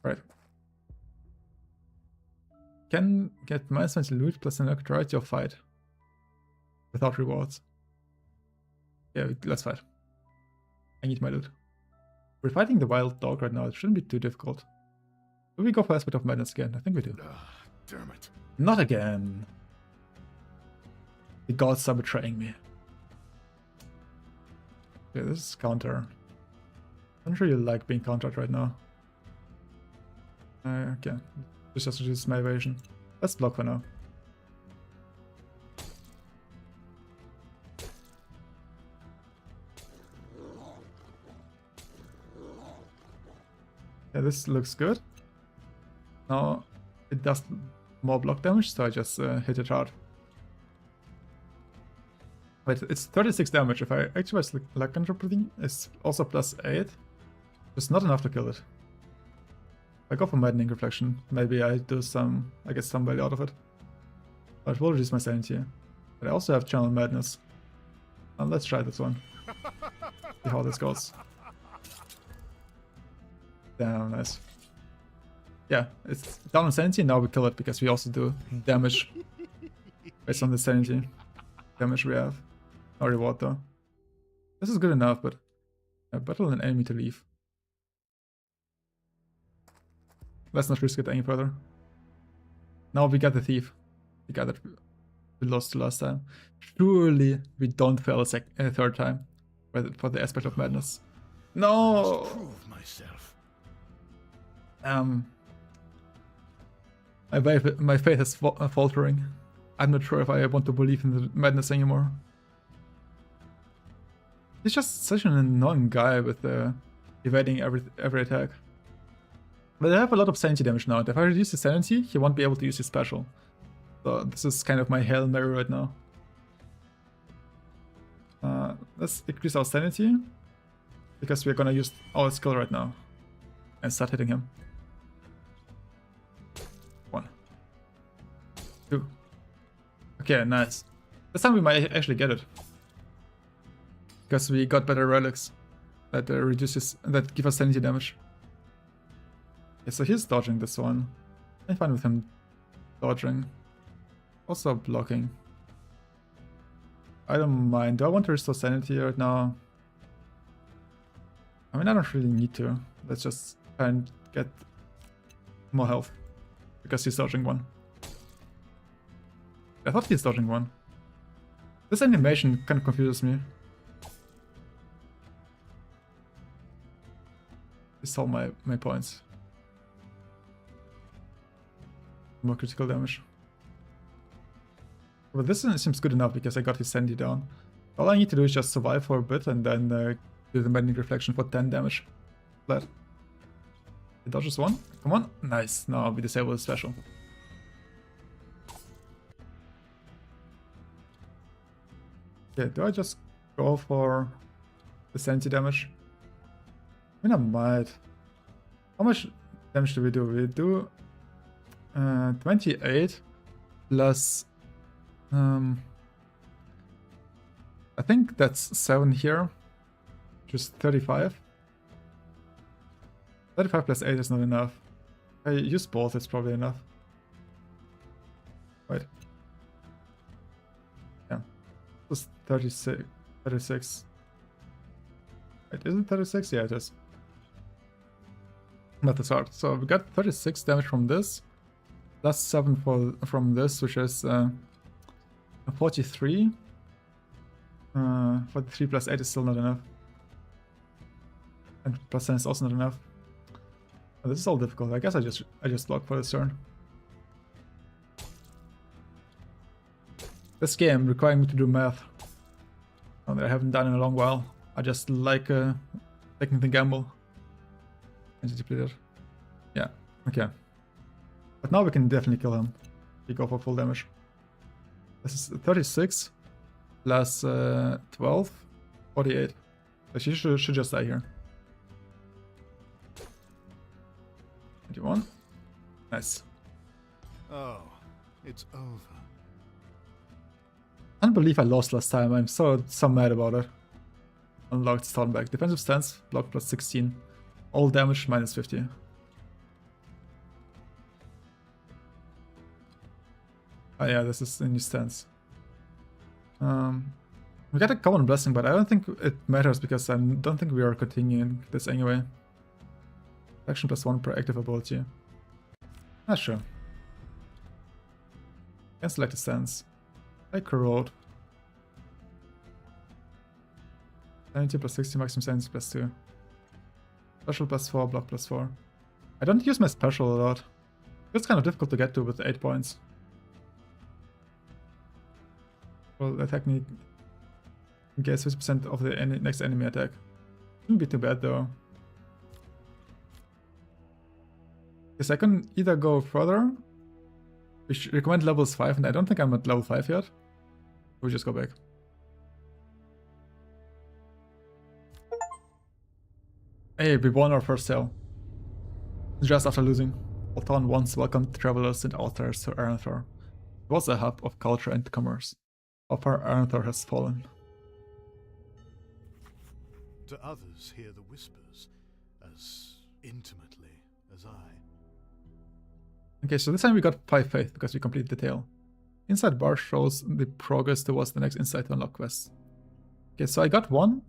Right. Can get -20 loot plus an notoriety of fight. Without rewards. Yeah, let's fight. I need my loot. We're fighting the wild dog right now. It shouldn't be too difficult. Do we go for aspect of madness again? I think we do. Damn it. Not again. The gods are betraying me. Okay, this is counter. I don't really like being countered right now. Okay. Just reduce my evasion. Let's block for now. Yeah, this looks good. Now it does more block damage, so I just hit it hard. Wait, it's 36 damage. If I activate lycanthropy, it's also +8. It's not enough to kill it. If I go for maddening reflection, maybe I get some value out of it. But it will reduce my sanity. But I also have channel madness. Let's try this one. See how this goes. Damn, nice. Yeah, it's down on sanity, now we kill it because we also do damage based on the sanity damage we have. No reward though. This is good enough, but battle an enemy to leave. Let's not risk it any further. Now we got the thief. We got it. We lost the last time. Surely we don't fail a third time for the aspect of madness. No. Prove myself. My faith is faltering. I'm not sure if I want to believe in the madness anymore. He's just such an annoying guy with evading every attack. But I have a lot of sanity damage now, and if I reduce his sanity, he won't be able to use his special. So this is kind of my Hail Mary right now. Let's increase our sanity, because we're gonna use our skill right now. And start hitting him. 1. 2. Okay, nice. This time we might actually get it. Because we got better relics. that reduces, that give us sanity damage. Okay, so he's dodging this one. I'm fine with him dodging. Also blocking. I don't mind. Do I want to restore sanity right now? I mean, I don't really need to. Let's just try and get more health. Because he's dodging one. I thought he's dodging one. This animation kind of confuses me. These all my points. More critical damage. But this seems good enough because I got his sanity down. All I need to do is just survive for a bit and then do the maddening reflection for 10 damage. Flat. He dodges one. Come on. Nice. Now we disable the special. Okay, do I just go for the sanity damage? I mean, I might. How much damage do we do? We do 28 plus... I think that's 7 here, which is 35. 35 plus 8 is not enough. I use both, it's probably enough. Wait. Yeah. It's 36. 36. Wait, is it 36? Yeah, it is. Math is hard. So we got 36 damage from this, plus 7 from this, which is 43. 43 plus 8 is still not enough. And plus 10 is also not enough. Oh, this is all difficult. I guess I just block for this turn. This game requiring me to do math. That I haven't done in a long while. I just like taking the gamble. And depleted. Yeah, okay. But now we can definitely kill him. We go for full damage. This is 36 plus 12, 48. So she should just die here. 21. Nice. Oh, it's over. I can't believe I lost last time. I'm so mad about it. Unlocked Stormback. Defensive stance, block plus 16. All damage minus 50. Oh yeah, this is a new stance. We got a common blessing, but I don't think it matters because I don't think we are continuing this anyway. Action plus 1 per active ability. Not sure. Can select a stance. I corrode. 70 plus 60, maximum sanity plus 2. Special plus 4, block plus 4. I don't use my special a lot. It's kind of difficult to get to with 8 points. Well, attack me in case 50% of the next enemy attack. Shouldn't be too bad though. Yes, I can either go further, which recommend levels 5, and I don't think I'm at level 5 yet. We'll just go back. Hey, we won our first sale. Just after losing. Alton once welcomed travelers and authors to Aranthor. It was a hub of culture and commerce. How far Aranthor has fallen. To others hear the whispers as intimately as I. Okay, so this time we got 5 faith because we completed the tale. Inside bar shows the progress towards the next insight to unlock quests. Okay, so I got 1.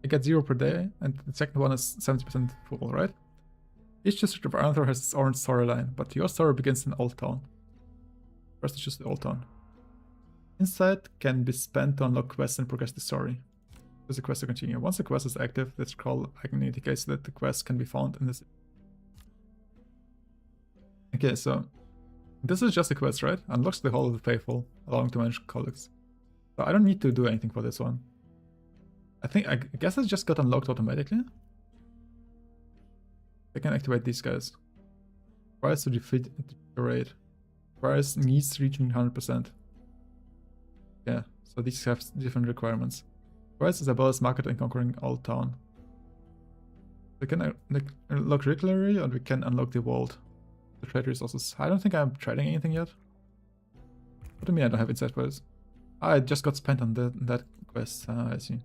I get 0 per day, and the second one is 70% full, right? Each district of Aranthor has its own storyline, but your story begins in Old Town. First it's just the Old Town. Insight can be spent to unlock quests and progress the story. There's a quest to continue. Once the quest is active, this scroll icon indicates that the quest can be found in this. Okay, so this is just a quest, right? Unlocks the Hall of the Faithful, allowing to manage colleagues. So I don't need to do anything for this one. I guess it just got unlocked automatically. I can activate these guys. Requires to defeat the raid. Requires needs reaching 100%. Yeah, so these have different requirements. Requires Isabella's market and conquering Old Town. We can unlock regularly, or we can unlock the vault. The trade resources. I don't think I'm trading anything yet. What do you mean I don't have insight for this? I just got spent on that quest. I see.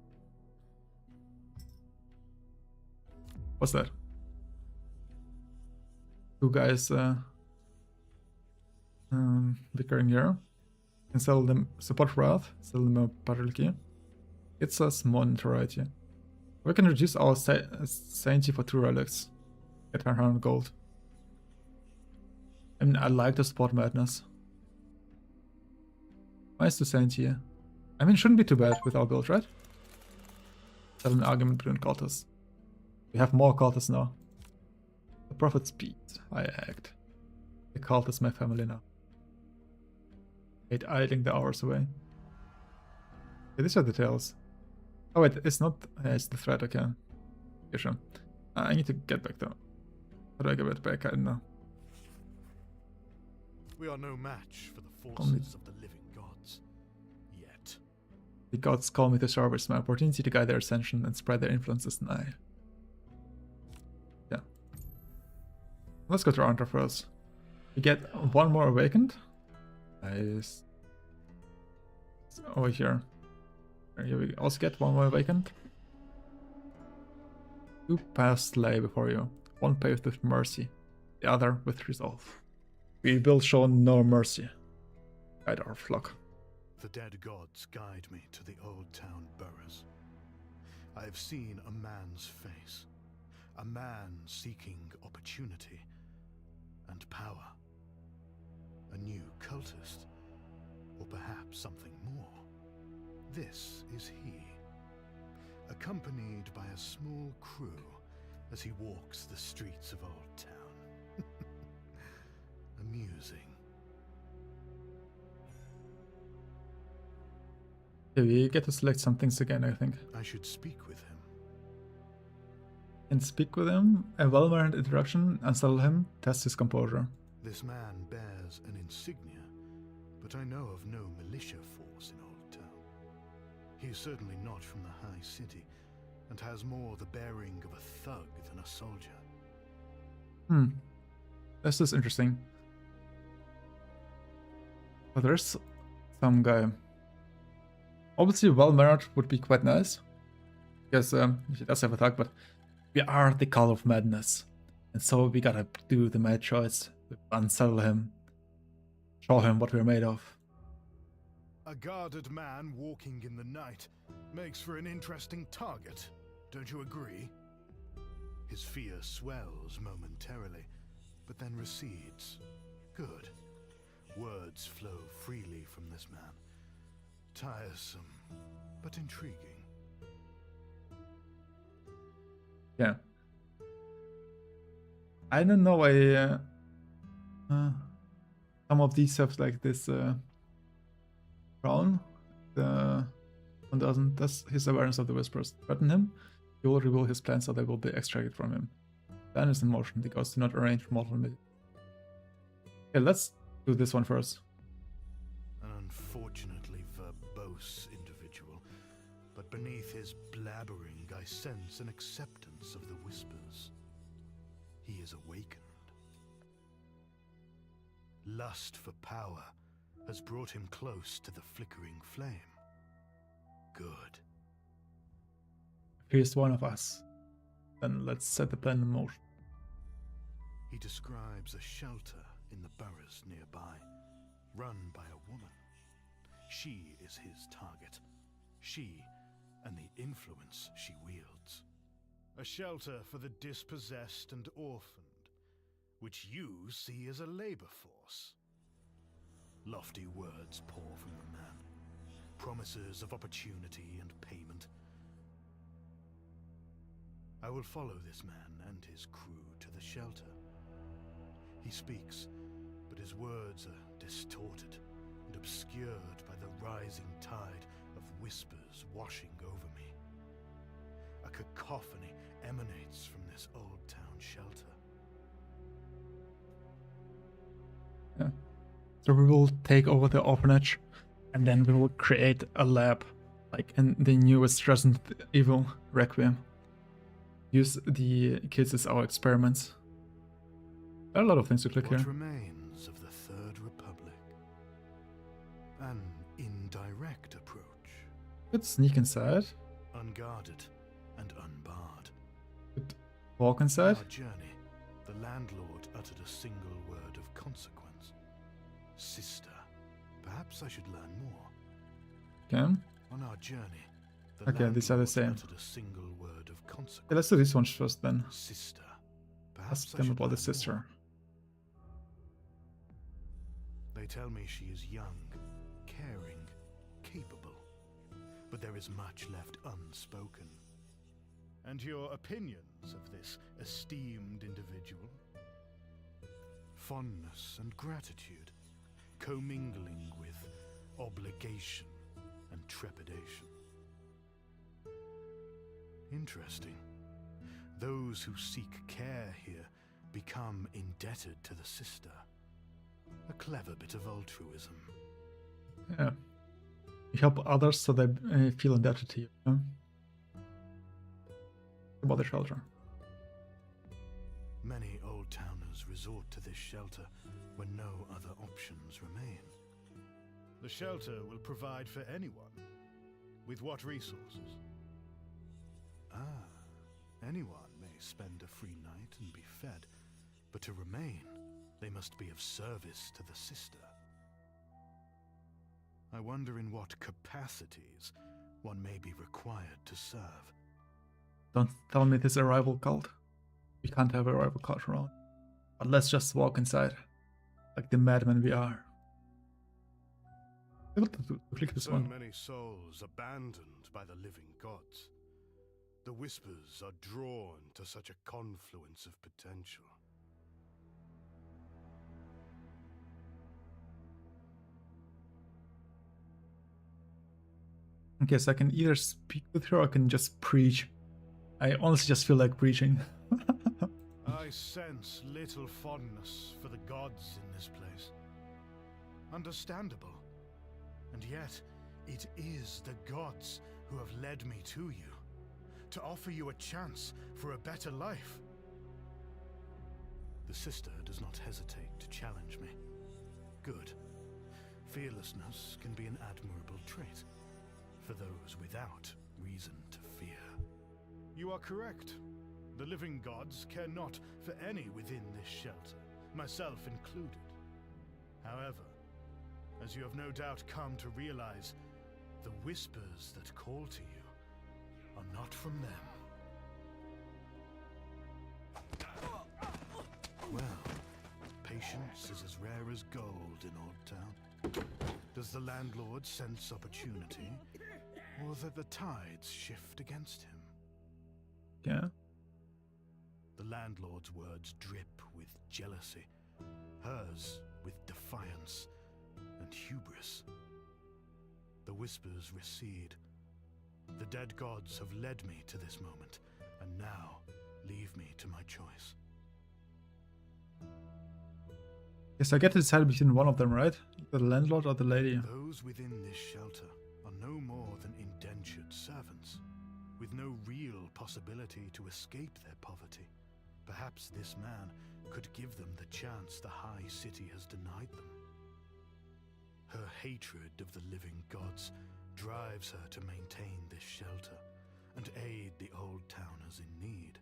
What's that? Two guys bickering here. Can sell them support wrath, sell them a battle key. It's us more notoriety. We can reduce our sanity for 2 relics. Get 100 gold. I mean, I like the support madness. Nice to sanity. I mean, shouldn't be too bad with our build, right? That's an argument between cultists. We have more cultists now. The prophet speed. I act. The cult is my family now. Hate idling the hours away. Okay, these are details. Oh wait, it's not. It's the thread. Okay. Yeah, sure. I need to get back though. How do I get back? I don't know. We are no match for the forces of the living gods. Yet. The gods call me to service. My opportunity to guide their ascension and spread their influence is nigh. Yeah. Let's go to Arntra first. We get one more awakened. Nice. Over here. Here we also get one more awakened. 2 paths lay before you. One paved with mercy, the other with resolve. We will show no mercy. Guide our flock. The dead gods guide me to the old town boroughs. I have seen a man's face. A man seeking opportunity and power. A new cultist. Or perhaps something more. This is he, accompanied by a small crew as he walks the streets of Old Town. Amusing. Yeah, we get to select some things again, I think. I should speak with him. And speak with him, a well-mannered introduction, unsettle him, test his composure. This man bears an insignia, but I know of no militia force in Old Town. He is certainly not from the High City, and has more the bearing of a thug than a soldier. This is interesting. But there's some guy. Obviously, well-mannered would be quite nice. Because he does have a thug, but we are the call of madness. And so we gotta do the mad choice. Unsettle him. Show him what we're made of. A guarded man walking in the night makes for an interesting target, don't you agree? His fear swells momentarily, but then recedes. Good. Words flow freely from this man. Tiresome, but intriguing. Yeah. I don't know, some of these have like this crown. The one doesn't. Does his awareness of the whispers threaten him? He will reveal his plans so they will be extracted from him. Plan is in motion. The gods do not arrange mortal meeting. Okay, let's do this one first. An unfortunately verbose individual, but beneath his blabbering I sense an acceptance of the whispers. He is awakened. Lust for power has brought him close to the flickering flame. Good. He is one of us. Then let's set the plan in motion. He describes a shelter in the boroughs nearby, run by a woman. She is his target. She and the influence she wields. A shelter for the dispossessed and orphaned, which you see as a labor force. Lofty words pour from the man. Promises of opportunity and payment. I will follow this man and his crew to the shelter. He speaks, but his words are distorted and obscured by the rising tide of whispers washing over me. A cacophony emanates from this old town shelter. Yeah. So we will take over the orphanage, and then we will create a lab, like in the newest Resident Evil Requiem. Use the kids as our experiments. There are a lot of things to click What here. remains of the Third Republic? An indirect approach. Could sneak inside. Unguarded and unbarred. Could walk On inside. our journey, the landlord uttered a single word of consequence. Sister. Perhaps I should learn more. Okay. On our journey, the Okay, these are the landlord same. uttered a single word of consequence. Okay, let's do this one first then. Sister. Ask Perhaps I them should about the learn sister. more. They tell me she is young, caring, capable, but there is much left unspoken. And your opinions of this esteemed individual? Fondness and gratitude, commingling with obligation and trepidation. Interesting. Those who seek care here become indebted to the sister. A clever bit of altruism. Yeah. You help others so they feel indebted to you. Yeah? About the shelter. Many old towners resort to this shelter when no other options remain. The shelter will provide for anyone. With what resources? Anyone may spend a free night and be fed, but to remain, they must be of service to the sister. I wonder in what capacities one may be required to serve. Don't tell me this is a rival cult. We can't have a rival cult around. But let's just walk inside. Like the madmen we are. Able to click this So one. many souls abandoned by the living gods. The whispers are drawn to such a confluence of potential. Okay, so I can either speak with her or I can just preach. I honestly just feel like preaching. I sense little fondness for the gods in this place. Understandable. And yet, it is the gods who have led me to you, to offer you a chance for a better life. The sister does not hesitate to challenge me. Good. Fearlessness can be an admirable trait for those without reason to fear. You are correct. The living gods care not for any within this shelter, myself included. However, as you have no doubt come to realize, the whispers that call to you are not from them. Well, patience is as rare as gold in Old Town. Does the landlord sense opportunity, or that the tides shift against him? Yeah. The landlord's words drip with jealousy, hers with defiance and hubris. The whispers recede. The dead gods have led me to this moment, and now leave me to my choice. Yes, I get to decide between one of them, right? The landlord or the lady. Those within this shelter are no more than indentured servants, with no real possibility to escape their poverty. Perhaps this man could give them the chance the High City has denied them. Her hatred of the living gods drives her to maintain this shelter and aid the old towners in need.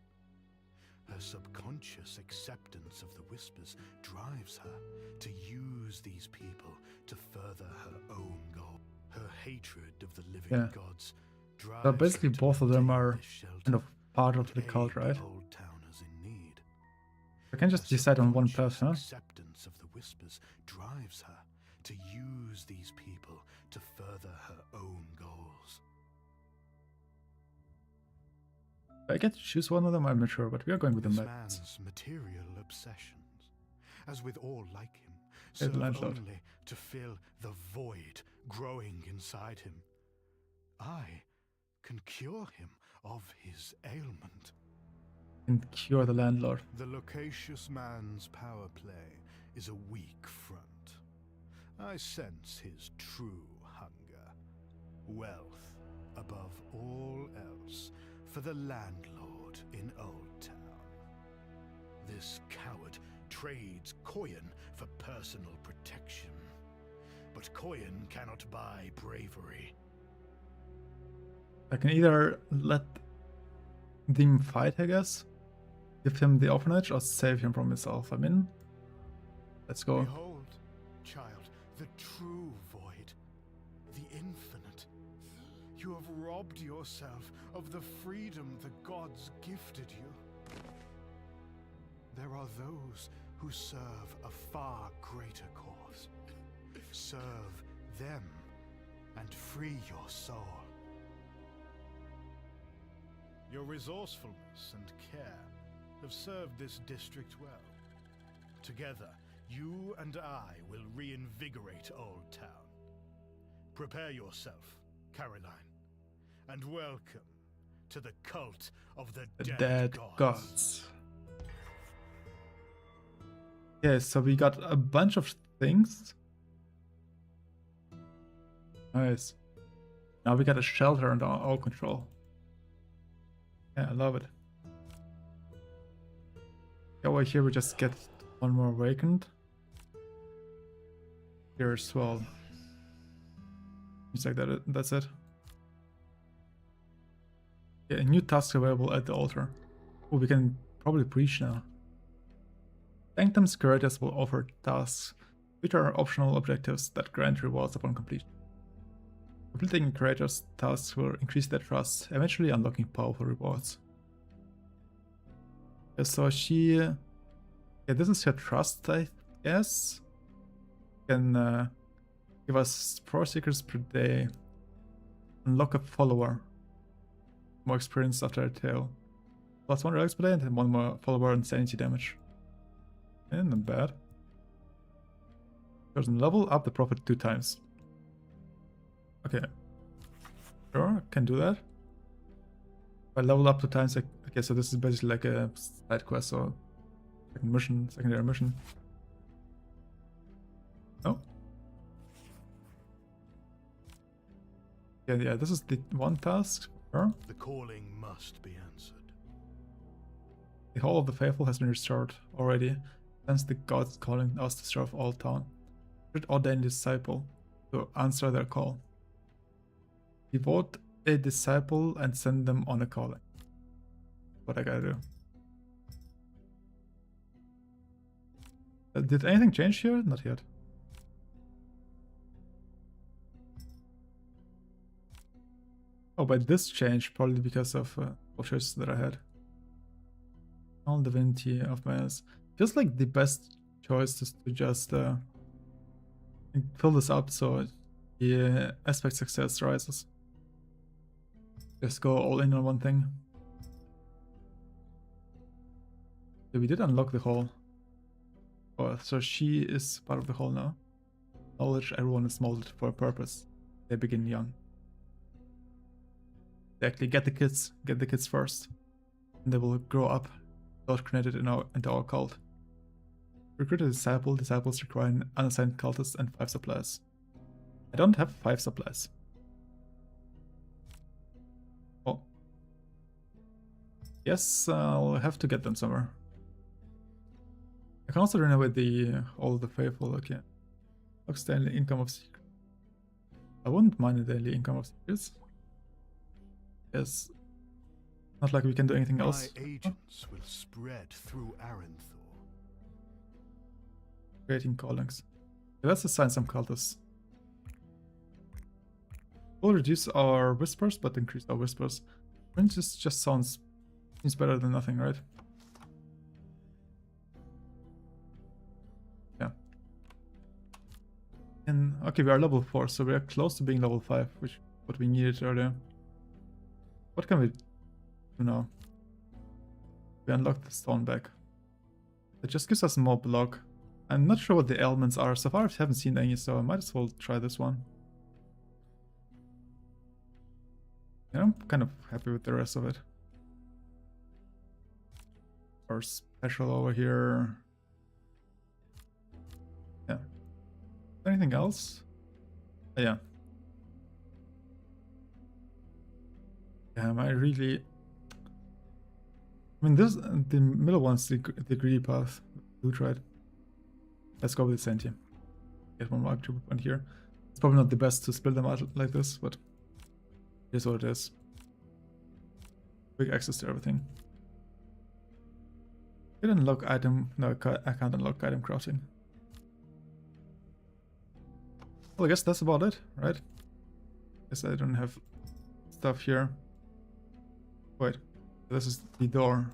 Her subconscious acceptance of the whispers drives her to use these people to further her own goal. Her hatred of the living gods drives So basically her to both of them maintain are this shelter kind of part of and the cult, aid right? the old towners in need. I can just decide on one person, huh? Acceptance of the whispers drives her to use these people to further her own goals. I get to choose one of them, I'm not sure, but we are going with the This madness. man's material obsessions, as with all like him, Yeah, the serve landlord. only to fill the void growing inside him. I can cure him of his ailment. And cure the landlord. The loquacious man's power play is a weak front. I sense his true hunger. Wealth, above all else, for the landlord in Old Town. This coward trades coin for personal protection. But coin cannot buy bravery. I can either let them fight, I guess, give him the orphanage or save him from himself? I mean, let's go. Behold, child, the true void, the infinite. You have robbed yourself of the freedom the gods gifted you. There are those who serve a far greater cause. Serve them and free your soul. Your resourcefulness and care have served this district well. Together, you and I will reinvigorate Old Town. Prepare yourself, Caroline, and welcome to the cult of the dead gods. Okay, so we got a bunch of things. Nice. Now we got a shelter under our control. Yeah, I love it. Over here we just get one more vacant. Here as well. It's like that. That's it. Yeah, a new task available at the altar. Oh, we can probably preach now. Sanctum's curators will offer tasks, which are optional objectives that grant rewards upon completion. Completing curators' tasks will increase their trust, eventually unlocking powerful rewards. Yeah, so she... yeah, this is her trust, I guess. Can give us 4 secrets per day. Unlock a follower. More experience after a tale. +1 relics per day and 1 more follower and sanity damage. Not bad. Doesn't level up the profit 2 times. Okay. Sure, can do that. If I level up 2 times, okay, so this is basically like a side quest or mission, secondary mission. No? Yeah, this is the one task. Sure. The calling must be answered. The Hall of the Faithful has been restored already. Since the gods calling us to serve all town. Should ordain a disciple to answer their call. Devote a disciple and send them on a calling. What I gotta do. Did anything change here? Not yet. Oh, but this changed probably because of choices that I had. All divinity of Mass. Feels like the best choice is to just fill this up so the aspect success rises. Just go all in on one thing. So we did unlock the hall. Oh, so she is part of the hall now. Knowledge everyone is molded for a purpose. They begin young. Exactly, get the kids first. And they will grow up, indoctrinated into our cult. Recruit a disciple. Disciples require an unassigned cultist and 5 supplies. I don't have 5 supplies. Oh. Yes, I'll have to get them somewhere. I can also renovate all of the faithful. Okay. Looks daily income of secrets. I wouldn't mind the daily income of secrets. Yes. Not like we can do anything else. My agents will spread through Aranthor. Creating callings. Okay, let's assign some cultists. We'll reduce our whispers, but increase our whispers. This just seems better than nothing, right? Yeah. And okay, we are level 4, so we are close to being level 5, which is what we needed earlier. What can we do now? We unlock the stone back. It just gives us more block. I'm not sure what the elements are. So far I haven't seen any, so I might as well try this one. Yeah, I'm kind of happy with the rest of it. Our special over here. Yeah. Anything else? Oh, yeah. Am I really... I mean, the middle one's the greedy path. Loot, right? Let's go with the Senti. Get one more attribute point here. It's probably not the best to split them out like this, but it is what it is. Quick access to everything. I can unlock item. No, I can't unlock item crafting. Well, I guess that's about it, right? Guess I don't have stuff here. Wait, this is the door.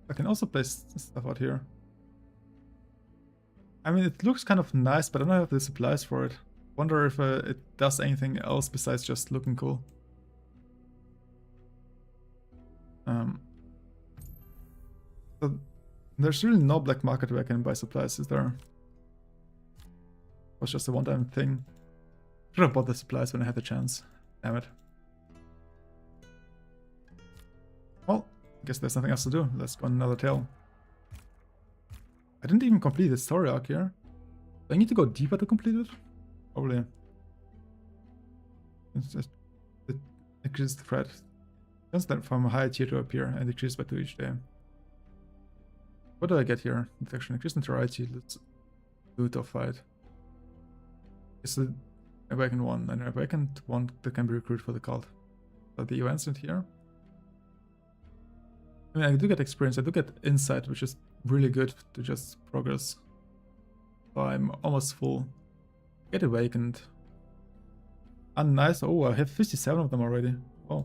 I can also place stuff out here. I mean, it looks kind of nice, but I don't have the supplies for it. Wonder if it does anything else besides just looking cool. So there's really no black market where I can buy supplies, is there? It was just a one-time thing. Should have bought the supplies when I had the chance. Damn it. Well, I guess there's nothing else to do. Let's go on another tale. I didn't even complete the story arc here. Do I need to go deeper to complete it? Probably. It's just it increases the threat. Turns that from a high tier to appear and decreases by 2 each day. What do I get here? Infection, increase notoriety. Let's do it or fight. It's an awakened one, and an awakened one that can be recruited for the cult. So the events in here. I mean, I do get experience. I do get insight, which is really good to just progress. So I'm almost full. Get awakened. And nice. Oh, I have 57 of them already. Oh.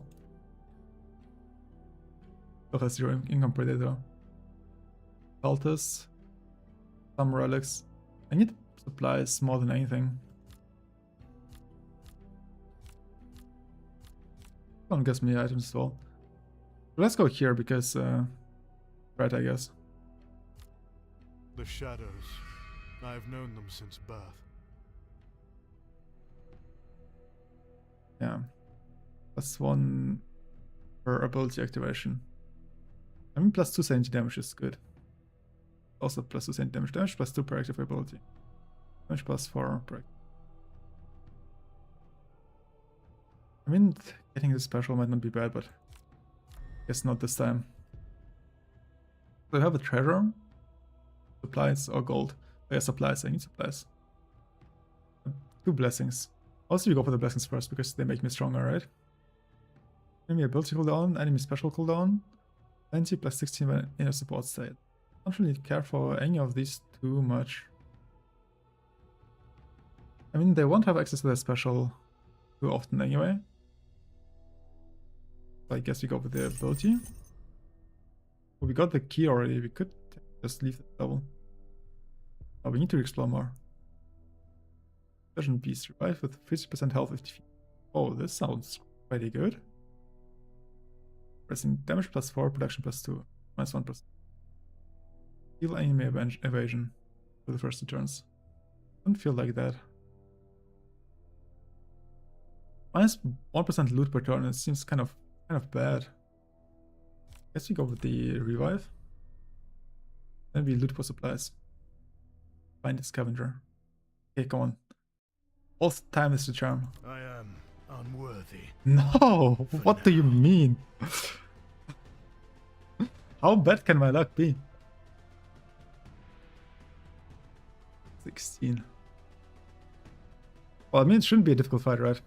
Still has 0 income predator. Cultists. Some relics. I need supplies more than anything. Don't guess me items as well. Let's go here because, right, I guess. The shadows. I've known them since birth. Yeah. Plus 1 per ability activation. I mean, plus 2 sanity damage is good. Also plus 2 sanity damage, plus 2 per active ability. Damage plus 4 per. I mean, getting this special might not be bad, but guess not this time. Do I have a treasure? Supplies or gold? Oh yeah, supplies. I need supplies. 2 blessings. Also, you go for the blessings first because they make me stronger, right? Enemy ability cooldown, enemy special cooldown. 20 plus 16 when in a support state. I don't really care for any of these too much. I mean, they won't have access to their special too often anyway. So I guess we go with the ability. Well, we got the key already. We could just leave the double. Oh, we need to explore more. Vision Beast revive with 50% health if defeated. Oh, this sounds pretty good. Pressing damage plus 4, protection plus 2, minus 1%. Heal enemy evasion for the first 2 turns. Don't feel like that. Minus 1% loot per turn, it seems kind of bad. Guess we go with the revive. Then we loot for supplies. Find the scavenger. Okay, come on. All time is the charm. I am unworthy. No! What do you mean? How bad can my luck be? 16. Well, I mean, it shouldn't be a difficult fight, right?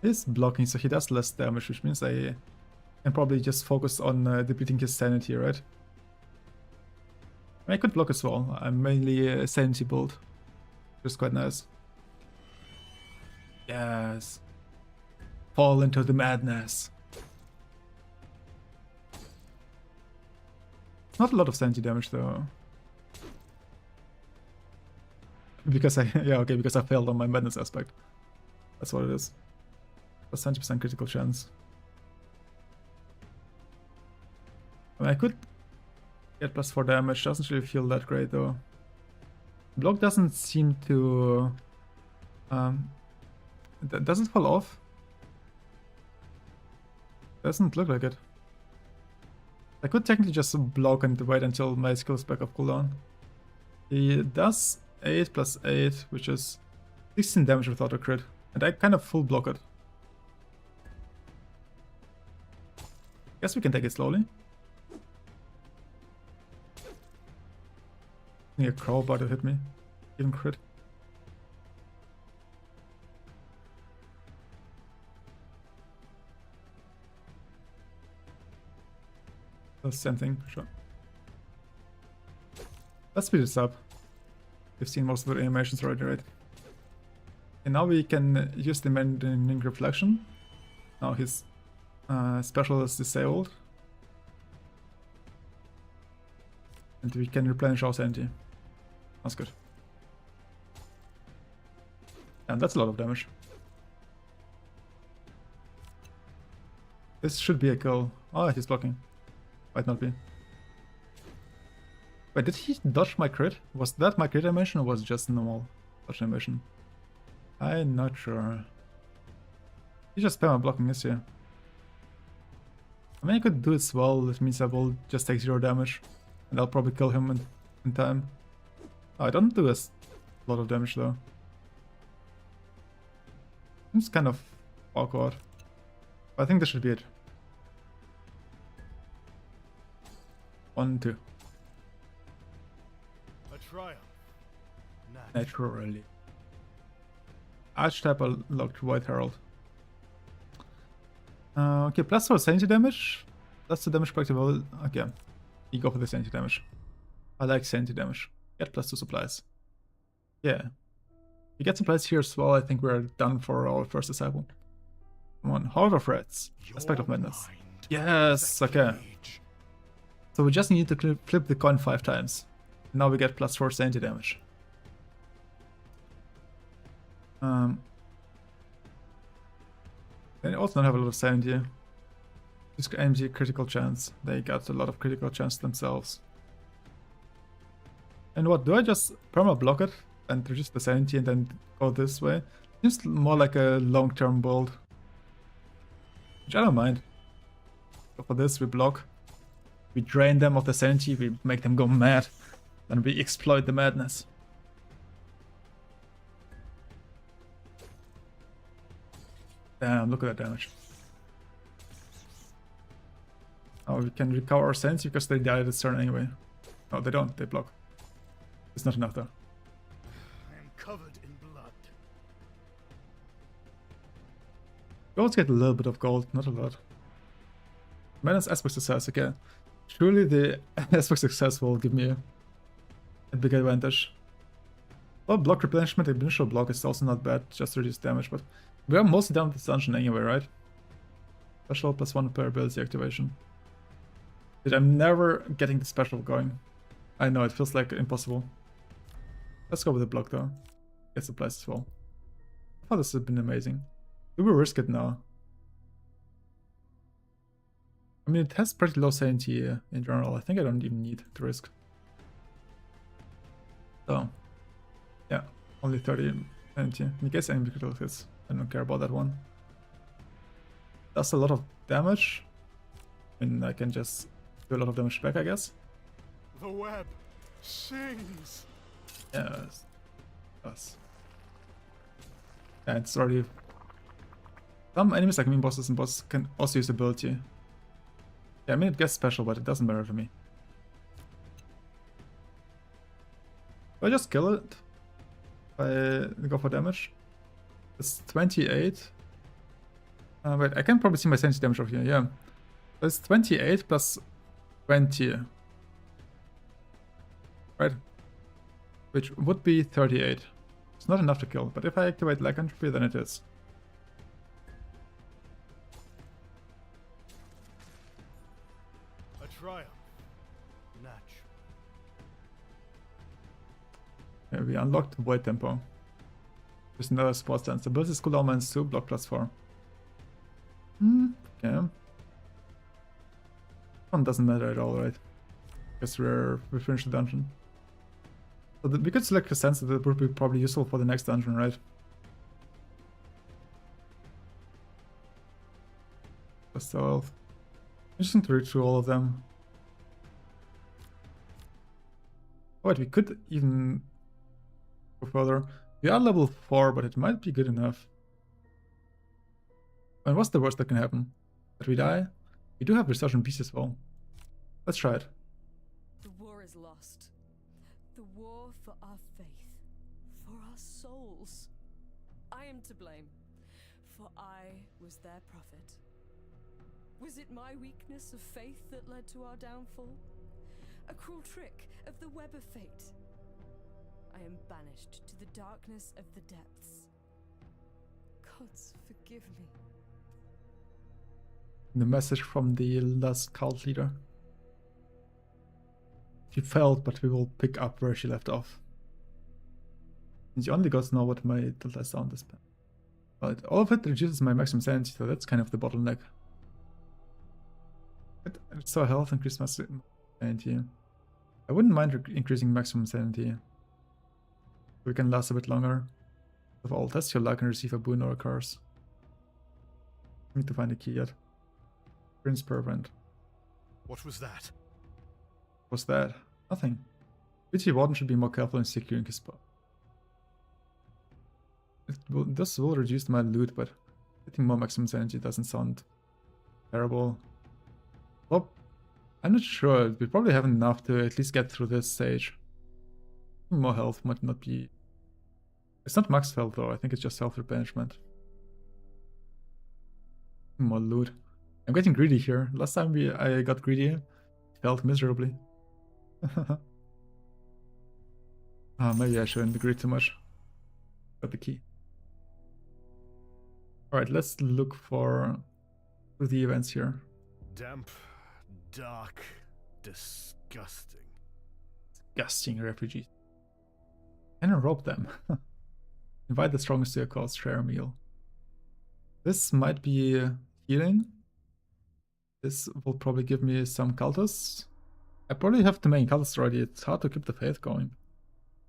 He's blocking, so he does less damage, which means I can probably just focus on depleting his sanity, right? I could block as well. I'm mainly a sanity build, which is quite nice. Yes. Fall into the madness. Not a lot of sanity damage though. Because because I failed on my madness aspect. That's what it is. Plus 70% critical chance. I mean, I could get plus 4 damage, doesn't really feel that great though. Block doesn't seem to... That doesn't fall off. Doesn't look like it. I could technically just block and wait until my skills back up cooldown. He does 8 plus 8, which is 16 damage without a crit. And I kind of full block it. Guess we can take it slowly. I think a crowbar to hit me. Even crit. The same thing, sure. Let's speed this up. We've seen most of the animations already, right? And now we can use the Mending Reflection. Now his special is disabled. And we can replenish our sanity. That's good. And that's a lot of damage. This should be a kill. Oh, he's blocking. Might not be. Wait, did he dodge my crit? Was that my crit animation or was it just normal dodge animation? I'm not sure. He just spam blocking this here. I mean, I could do it as well. That means I will just take 0 damage. And I'll probably kill him in time. Oh, I don't do a lot of damage though. It's kind of awkward. I think this should be it. 1, 2. A triumph. Naturally. Archetype unlocked White Herald. Okay, plus 4 sanity damage. That's the damage practical. Okay. You go for the sanity damage. I like sanity damage. Get plus 2 supplies. Yeah. We get supplies here as well. I think we're done for our first disciple. Come on, Horde of Rats. Aspect of Madness. Yes, okay. So we just need to flip the coin 5 times. Now we get plus 4 sanity damage. They also don't have a lot of sanity. This AMG critical chance. They got a lot of critical chance themselves. And what, do I just perma block it and reduce the sanity and then go this way? Seems more like a long-term build. Which I don't mind. Go for this, we block. We drain them of the sanity, we make them go mad. Then we exploit the madness. Damn, look at that damage. Oh, we can recover our sanity because they died this turn anyway. No, they don't, they block. It's not enough though. I am covered in blood. We always get a little bit of gold, not a lot. Madness aspect success, okay. Surely the aspect success will give me a big advantage. Well, block replenishment, initial block is also not bad, just to reduce damage, but we are mostly done with this dungeon anyway, right? Special plus 1 per ability activation. But I'm never getting the special going. I know, it feels like impossible. Let's go with the block though. Get supplies as well. I thought this has been amazing. Do we risk it now? I mean, it has pretty low sanity in general. I think I don't even need to risk. So, yeah, only 30 sanity. In case any critical hits, I don't care about that one. Does a lot of damage. I mean, I can just do a lot of damage back, I guess. The web sings. Yes, it does. And it's already. Some enemies like mean bosses and bosses can also use ability. Yeah, I mean it gets special, but it doesn't matter to me. Do I just kill it? If I go for damage? It's 28. Wait, I can probably see my sanity damage over here, yeah. It's 28 plus 20. Right? Which would be 38. It's not enough to kill, but if I activate lycanthropy, then it is. A triumph. Natch. Yeah, we unlocked Void Tempo. There's another support stance. Ability cooldown -2, block +4. Okay. One doesn't matter at all, right? Because we finished the dungeon. So we could select a stance that would be probably useful for the next dungeon, right? Just health. Interesting to read through all of them. Oh, wait, we could even go further. We are level 4, but it might be good enough. And what's the worst that can happen? That we die? We do have Resurgent Beast as well. Let's try it. The war is lost. The war for our faith, for our souls. I am to blame, for I was their prophet. Was it my weakness of faith that led to our downfall? A cruel trick of the web of fate? I am banished to the darkness of the depths. Gods, forgive me. The message from the last cult leader. She failed, but we will pick up where she left off. And the only gods know what my delta sound is. But all of it reduces my maximum sanity, so that's kind of the bottleneck. But I saw health increase my sanity. I wouldn't mind increasing maximum sanity. We can last a bit longer. Of all, test your luck and receive a boon or a curse. I need to find a key yet. Prince Pervent. What was that? What's that? Nothing. BT Warden should be more careful in securing his spot. This will reduce my loot, but getting more maximum sanity doesn't sound terrible. Well, I'm not sure. We probably have enough to at least get through this stage. More health might not be... It's not max health though, I think it's just health replenishment. More loot. I'm getting greedy here. Last time I got greedy, it failed miserably. Maybe I shouldn't greed too much. Got the key. Alright, let's look for the events here. Damp, dark, disgusting. Disgusting refugees. And rob them. Invite the strongest to your cause, share a meal. This might be healing. This will probably give me some cultists. I probably have too many cultists already. It's hard to keep the faith going.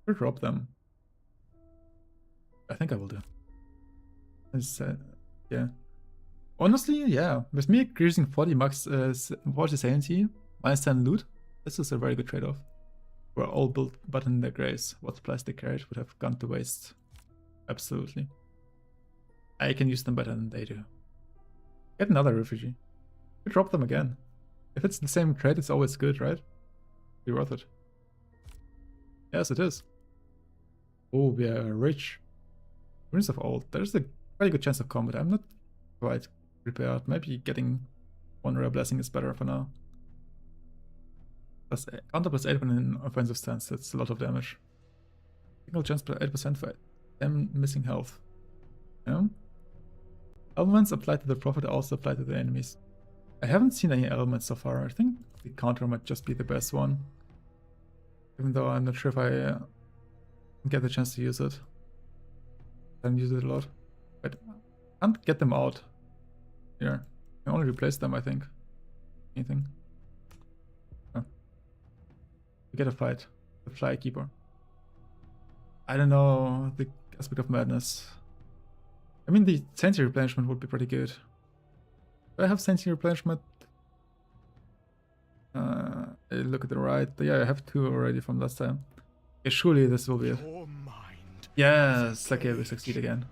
Should rob them. I think I will do. Yeah. Honestly, yeah. With me increasing 40 max 40 sanity, minus 10 loot, this is a very good trade-off. We're all built but in their grace. What supplies they carried would have gone to waste. Absolutely. I can use them better than they do. Get another refugee. We drop them again. If it's the same trade, it's always good, right? Be worth it. Yes, it is. Oh, we are rich. Ruins of Old. There's a very good chance of combat. I'm not quite prepared. Maybe getting one rare blessing is better for now. Counter plus 8 when in offensive stance. That's a lot of damage. Single chance plus 8% for them missing health. Yeah. Elements applied to the prophet also apply to the enemies. I haven't seen any elements so far. I think the counter might just be the best one. Even though I'm not sure if I get the chance to use it. I don't use it a lot. But I can't get them out here. I can only replace them, I think. Anything. Oh. We get a fight. The Flykeeper. I don't know the aspect of madness. I mean, the sanity replenishment would be pretty good. Do I have sanity replenishment? Look at the right. Yeah, I have 2 already from last time. Yeah, surely this will be it. Yes, okay, we succeed again.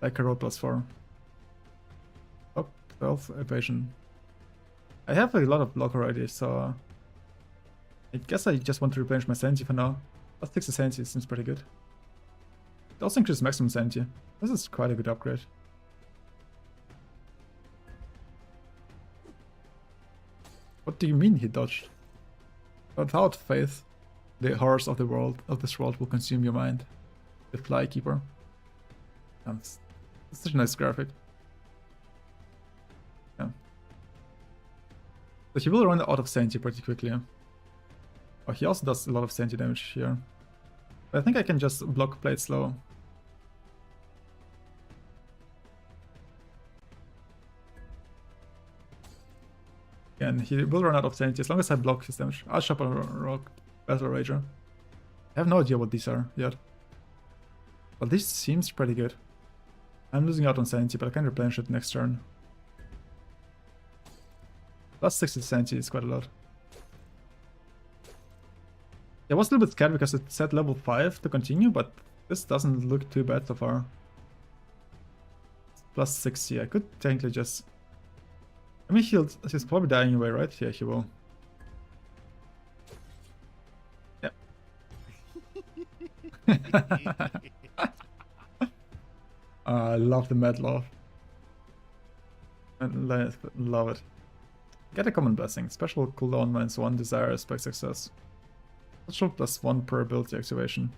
Like a roll +4. Oh, 12 evasion. I have a lot of block already, so I guess I just want to replenish my sanity for now. +6 sanity seems pretty good. It also increases maximum sanity. This is quite a good upgrade. What do you mean he dodged? Without faith, the horrors of the world, of this world, will consume your mind. The Flykeeper. That's such a nice graphic. Yeah. So he will run out of sanity pretty quickly. Oh, he also does a lot of sanity damage here. But I think I can just block Blade Slow. And he will run out of sanity as long as I block his damage. I'll shop a rock Battle Rager. I have no idea what these are yet. But this seems pretty good. I'm losing out on sanity, but I can replenish it next turn. +60 sanity is quite a lot. I was a little bit scared because it said level 5 to continue, but this doesn't look too bad so far. +60, I could technically just... I mean, he's probably dying away, right? Yeah, he will. Yeah. I love the mad laugh. Love it. Get a common blessing. Special cooldown -1, desire aspect success. Special +1 per ability activation.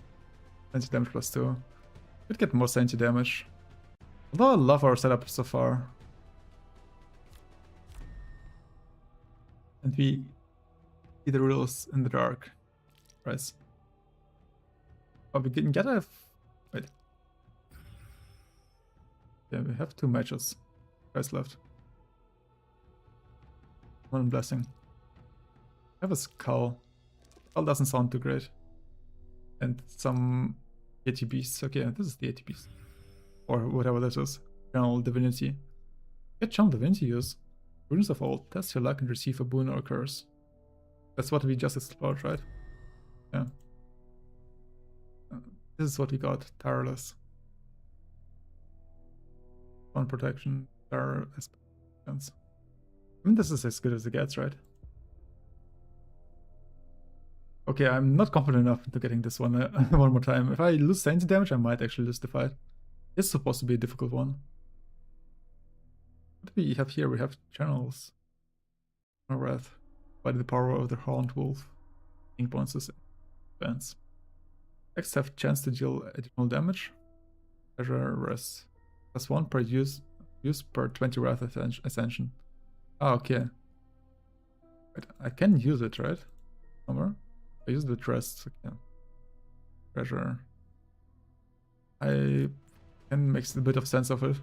Sanity damage +2. Could get more sanity damage. Although I love our setup so far. And we see the rules in the dark. Right. But we can get a... Wait. Yeah, we have 2 matches. Guys left. 1 blessing. I have a skull. Skull doesn't sound too great. And some ATBs. Okay, this is the ATBs. Or whatever that is. Channel Divinity. Get Channel Divinity use. Runes of Old. Test your luck and receive a boon or curse. That's what we just explored, right? Yeah. This is what we got. Tireless. 1 protection. Terror aspect. I mean, this is as good as it gets, right? Okay, I'm not confident enough into getting this one one more time. If I lose sanity damage, I might actually lose the fight. It's supposed to be a difficult one. What do we have here? We have channels. No wrath. By the power of the horned wolf. Ink bonuses. Advance. X have chance to deal additional damage. Treasure rest. +1 per use per 20 wrath ascension. Ah, okay. Wait, I can use it, right? Somewhere. I use the trust. Okay. Treasure. I can make a bit of sense of it.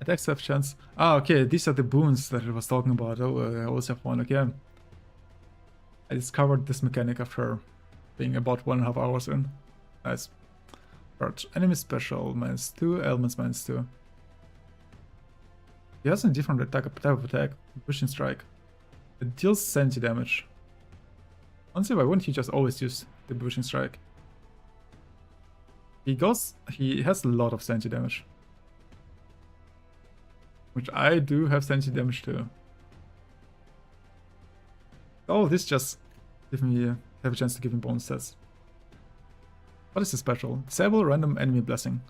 Attacks have chance. Ah, okay. These are the boons that I was talking about. Oh, I always have one. Okay. I discovered this mechanic after being about 1.5 hours in. Nice. Charge. Enemy special -2, elements -2. He has a different type of attack. Pushing strike. It deals sanity damage. Honestly, why wouldn't he just always use the pushing strike? He has a lot of sanity damage. Which I do have sanity damage too. Oh, this just have a chance to give him bonus stats. What is the special? Disable random enemy blessing.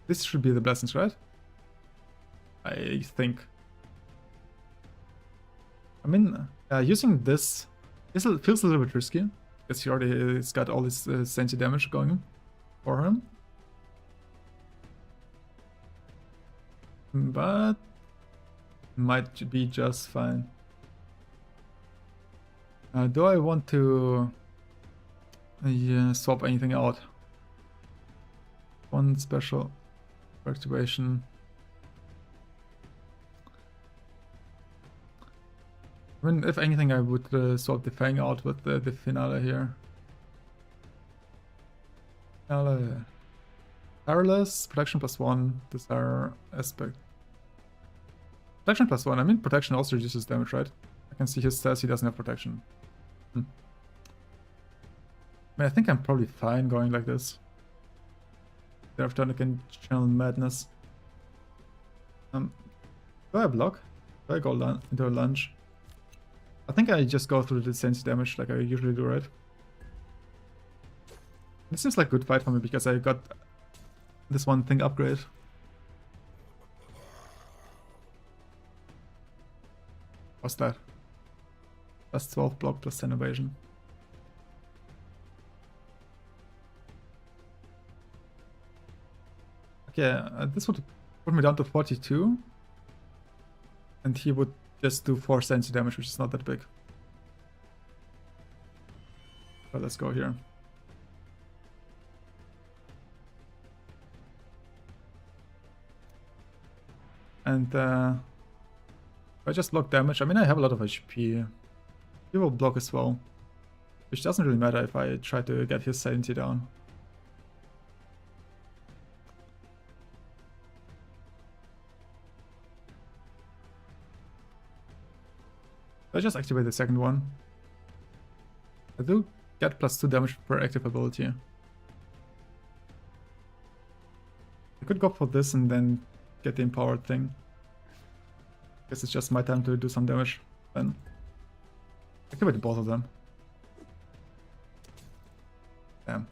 This should be the blessings, right? I think. I mean, using this feels a little bit risky, because he already has got all this sanity damage going for him. But might be just fine. Do I want to swap anything out? 1 special activation. I mean, if anything, I would swap the Fang out with the Finale here. Finale. Eyeless, protection +1, desire aspect. Protection +1, I mean, protection also reduces damage, right? I can see his stats, he doesn't have protection. I mean, I think I'm probably fine going like this. Thereafter, I can channel madness. Do I block? Do I go into a lunge? I think I just go through the sanity damage like I usually do, right? This seems like a good fight for me because I got this one thing upgrade. What's that? +12 block, +10 evasion. Okay, this would put me down to 42. And he would just do 4 sanity damage, which is not that big. But let's go here. And I just block damage. I mean, I have a lot of HP. He will block as well. Which doesn't really matter if I try to get his sanity down. I just activate the second one. I do get +2 damage per active ability. I could go for this and then get the empowered thing. Guess it's just my time to do some damage then. Activate both of them. Damn.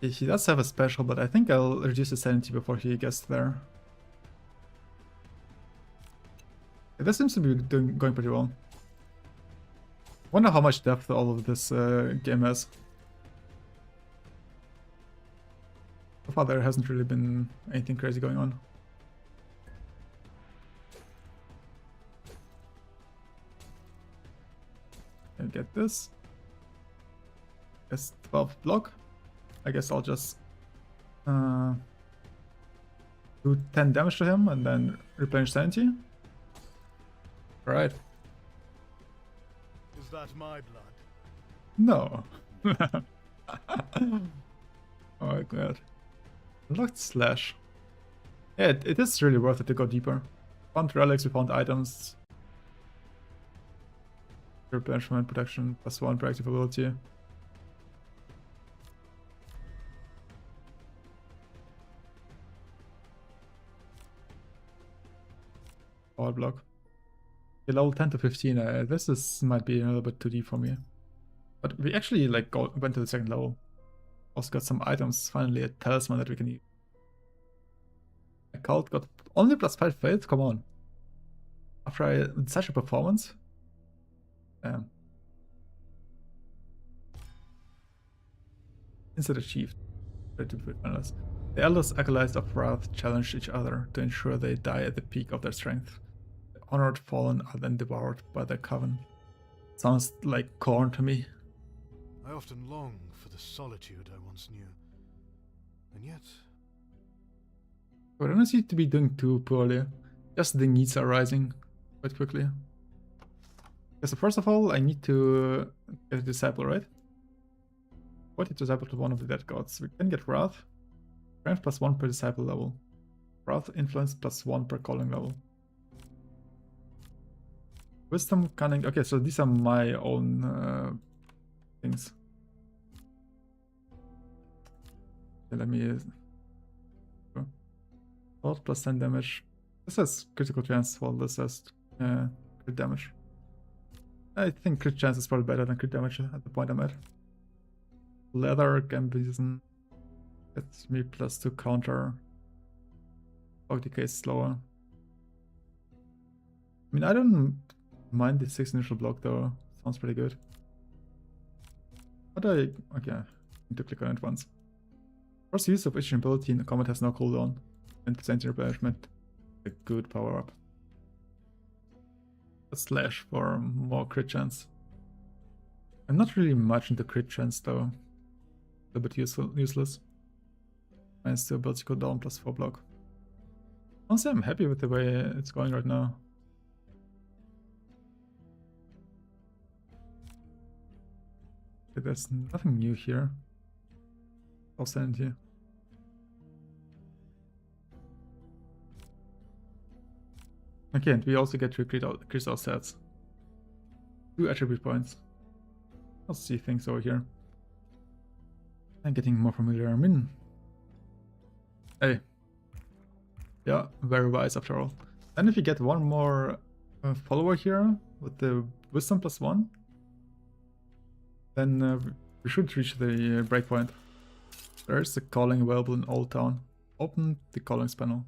He does have a special, but I think I'll reduce his sanity before he gets there. Yeah, this seems to be going pretty well. Wonder how much depth all of this game has. So far there hasn't really been anything crazy going on. I'll get this. Guess 12 block. I guess I'll just do 10 damage to him and then replenish sanity. Right. Is that my blood? No. Oh my god. Locked slash. Yeah, it is really worth it to go deeper. Found relics, we found items. Replenishment, protection, +1 proactive ability. Power block. Okay, level 10 to 15. This might be a little bit too deep for me. But we actually like went to the second level. Also got some items. Finally, a talisman that we can use. A cult got only +5 faith. Come on. After such a performance. Instead achieved. The Eyeless acolytes of Wrath challenge each other to ensure they die at the peak of their strength. The honored fallen are then devoured by their coven. Sounds like corn to me. I often long for the solitude I once knew. And yet... We don't seem to be doing too poorly. Just the needs are rising quite quickly. Okay, so first of all, I need to get a disciple, right? What is disciple to one of the dead gods? We can get Wrath. Strength +1 per disciple level. Wrath influence +1 per calling level. Wisdom, cunning. Okay, so these are my own things. Okay, let me. Thought +10 damage. This has critical chance, while this has crit damage. I think crit chance is probably better than crit damage at the point I'm at. Leather Gambison gets me +2 counter. Fog decay is slower. I mean, I don't mind the 6 initial block though. Sounds pretty good. But okay, I need to click on it once. First use of each ability in the combat has no cooldown. And sanity replenishment, a good power up. A slash for more crit chance. I'm not really much into crit chance though. A bit useless. -2 ability cooldown +4 block. Honestly, I'm happy with the way it's going right now. Okay, there's nothing new here. All sanity. Okay, and we also get to increase our stats. 2 attribute points. I'll see things over here. I'm getting more familiar. I mean, hey, yeah, very wise after all. And if you get one more follower here with the wisdom +1, then we should reach the breakpoint. There's the calling available in Old Town. Open the callings panel.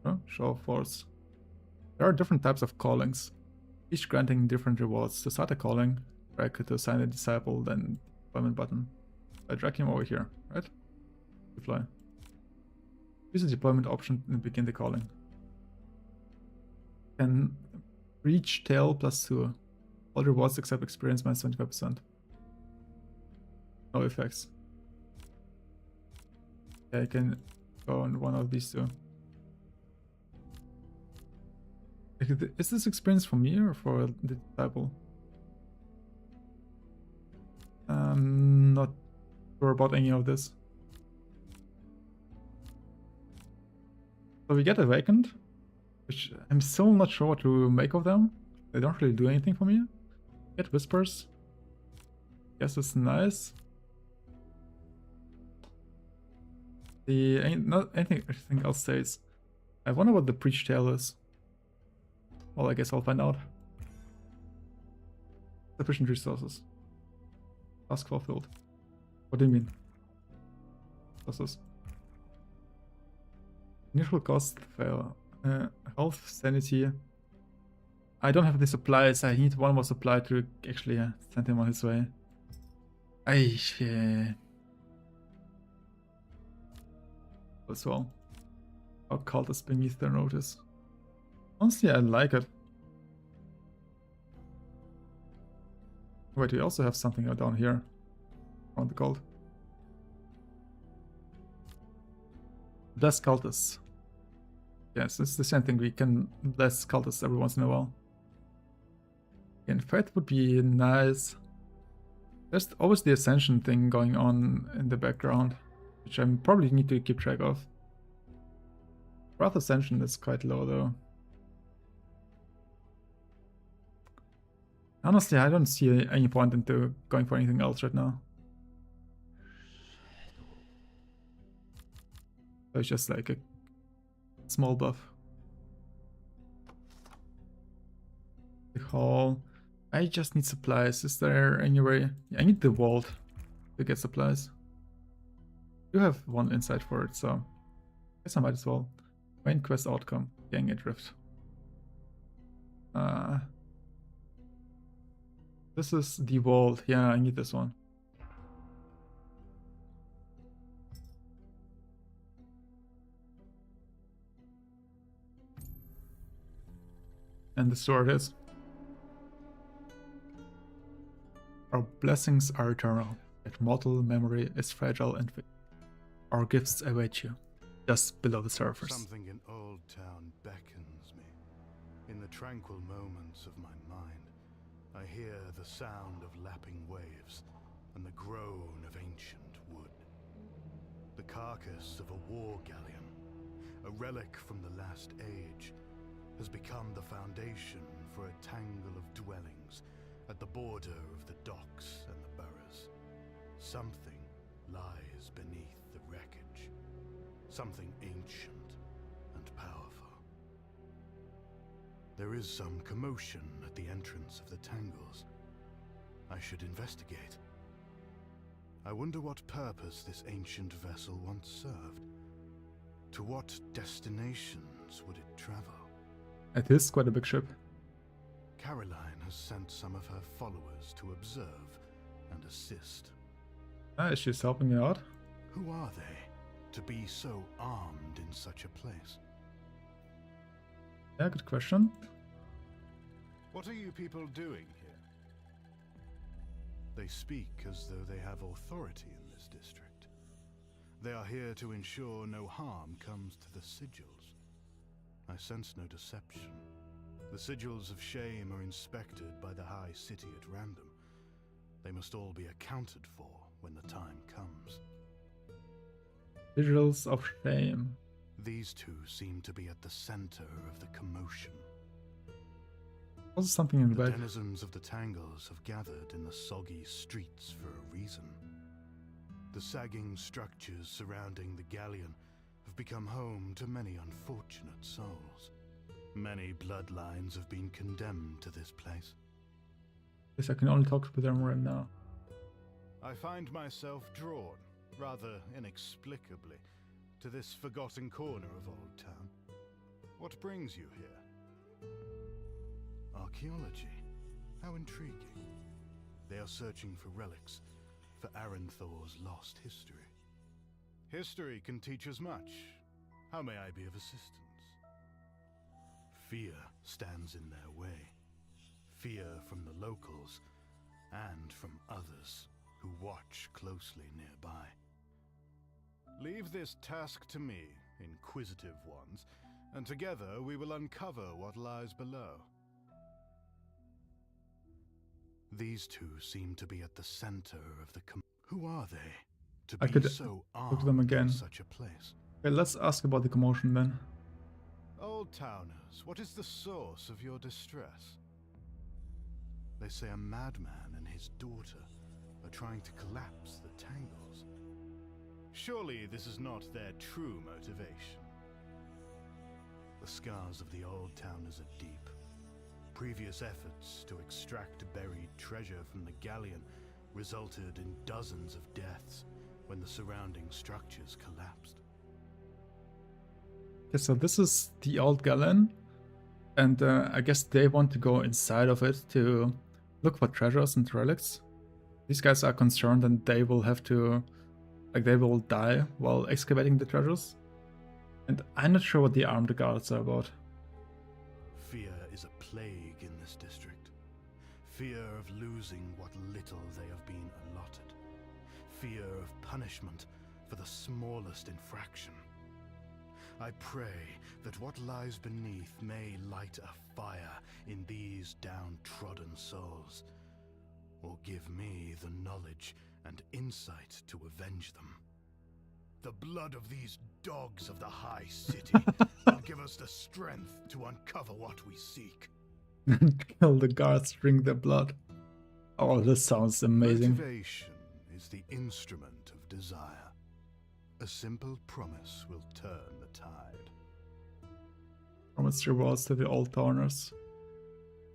Oh, show of force. There are different types of callings, each granting different rewards. To start a calling, drag to assign a disciple, then deployment button. I drag him over here, right? Deploy. Use the deployment option and begin the calling. Can reach tail +2. All rewards except experience -25%. No effects. Yeah, I can go on one of these two. Is this experience for me or for the disciple? I'm not sure about any of this. So we get awakened, which I'm still not sure what to make of them. They don't really do anything for me. Get whispers. Guess it's nice. Not anything else says. I wonder what the preach tale is. Well, I guess I'll find out. Sufficient resources. Task fulfilled. What do you mean? What's this? Initial cost fail. Health, sanity. I don't have the supplies. I need one more supply to actually send him on his way. As well. Our cult is beneath their notice. Honestly, I like it. Wait, we also have something down here on the cult. Bless cultists. Yes, it's the same thing. We can bless cultists every once in a while. In fact, would be nice. There's always the ascension thing going on in the background, which I probably need to keep track of. Wrath ascension is quite low though. Honestly, I don't see any point into going for anything else right now. So it's just like a small buff. The hall. I just need supplies. Is there any way? I need the vault to get supplies. You have one insight for it, so I guess I might as well. Main quest outcome. Gang adrift. This is the vault. Yeah, I need this one. And the sword is. Our blessings are eternal, yet mortal memory is fragile and weak. Our gifts await you, just below the surface. Something in Old Town beckons me. In the tranquil moments of my mind, I hear the sound of lapping waves and the groan of ancient wood. The carcass of a war galleon, a relic from the last age, has become the foundation for a tangle of dwellings at the border of the docks and the boroughs. Something lies beneath the wreckage. Something ancient and powerful. There is some commotion at the entrance of the tangles. I should investigate. I wonder what purpose this ancient vessel once served. To what destinations would it travel? It is quite a big ship. Caroline has sent some of her followers to observe and assist. She's helping you out. Who are they to be so armed in such a place? Yeah, good question. What are you people doing here? They speak as though they have authority in this district. They are here to ensure no harm comes to the sigils. I sense no deception. The sigils of shame are inspected by the High City at random. They must all be accounted for when the time comes. Sigils of shame. These two seem to be at the center of the commotion. Also something in the The back. denizens of the Tangles have gathered in the soggy streets for a reason. The sagging structures surrounding the galleon have become home to many unfortunate souls. Many bloodlines have been condemned to this place. Yes, I can only talk to them right now. I find myself drawn, rather inexplicably, to this forgotten corner of Old Town. What brings you here? Archaeology. How intriguing. They are searching for relics, for Aranthor's lost history. History can teach us much. How may I be of assistance? Fear stands in their way. Fear from the locals, and from others who watch closely nearby. Leave this task to me, inquisitive ones, and together we will uncover what lies below. These two seem to be at the center of the Who are they to I be could so talk to them armed in again. such a place? Okay, let's ask about the commotion then. Old Towners, what is the source of your distress? They say a madman and his daughter are trying to collapse the Tangles. Surely this is not their true motivation. The scars of the Old Towners are deep. Previous efforts to extract buried treasure from the galleon resulted in dozens of deaths when the surrounding structures collapsed. Okay, so this is the old Galen, and I guess they want to go inside of it to look for treasures and relics. These guys are concerned and they will have to, like, they will die while excavating the treasures. And I'm not sure what the armed guards are about. Fear is a plague in this district. Fear of losing what little they have been allotted. Fear of punishment for the smallest infraction. I pray that what lies beneath may light a fire in these downtrodden souls, or give me the knowledge and insight to avenge them. The blood of these dogs of the High City will give us the strength to uncover what we seek. Kill the guards, drink their blood. Oh, this sounds amazing. Motivation is the instrument of desire. A simple promise will turn the tide. Promise rewards to the old towners.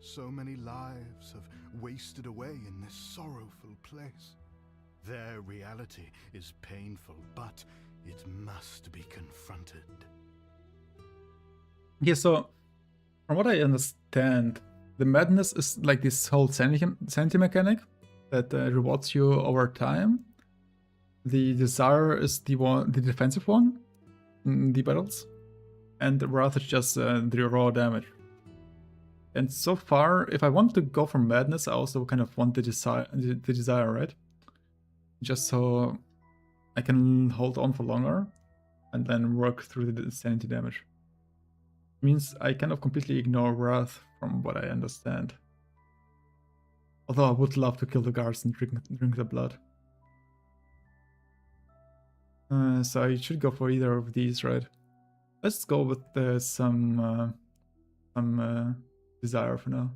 So many lives have wasted away in this sorrowful place. Their reality is painful, but it must be confronted. Yeah, so from what I understand, the madness is like this whole sanity mechanic that rewards you over time. The desire is the defensive one in the battles, and the wrath is just the raw damage. And so far, if I want to go for madness, I also kind of want the desire, right? Just so I can hold on for longer and then work through the sanity damage. Means I kind of completely ignore wrath from what I understand. Although I would love to kill the guards and drink the blood. So I should go for either of these, right? Let's go with some desire for now.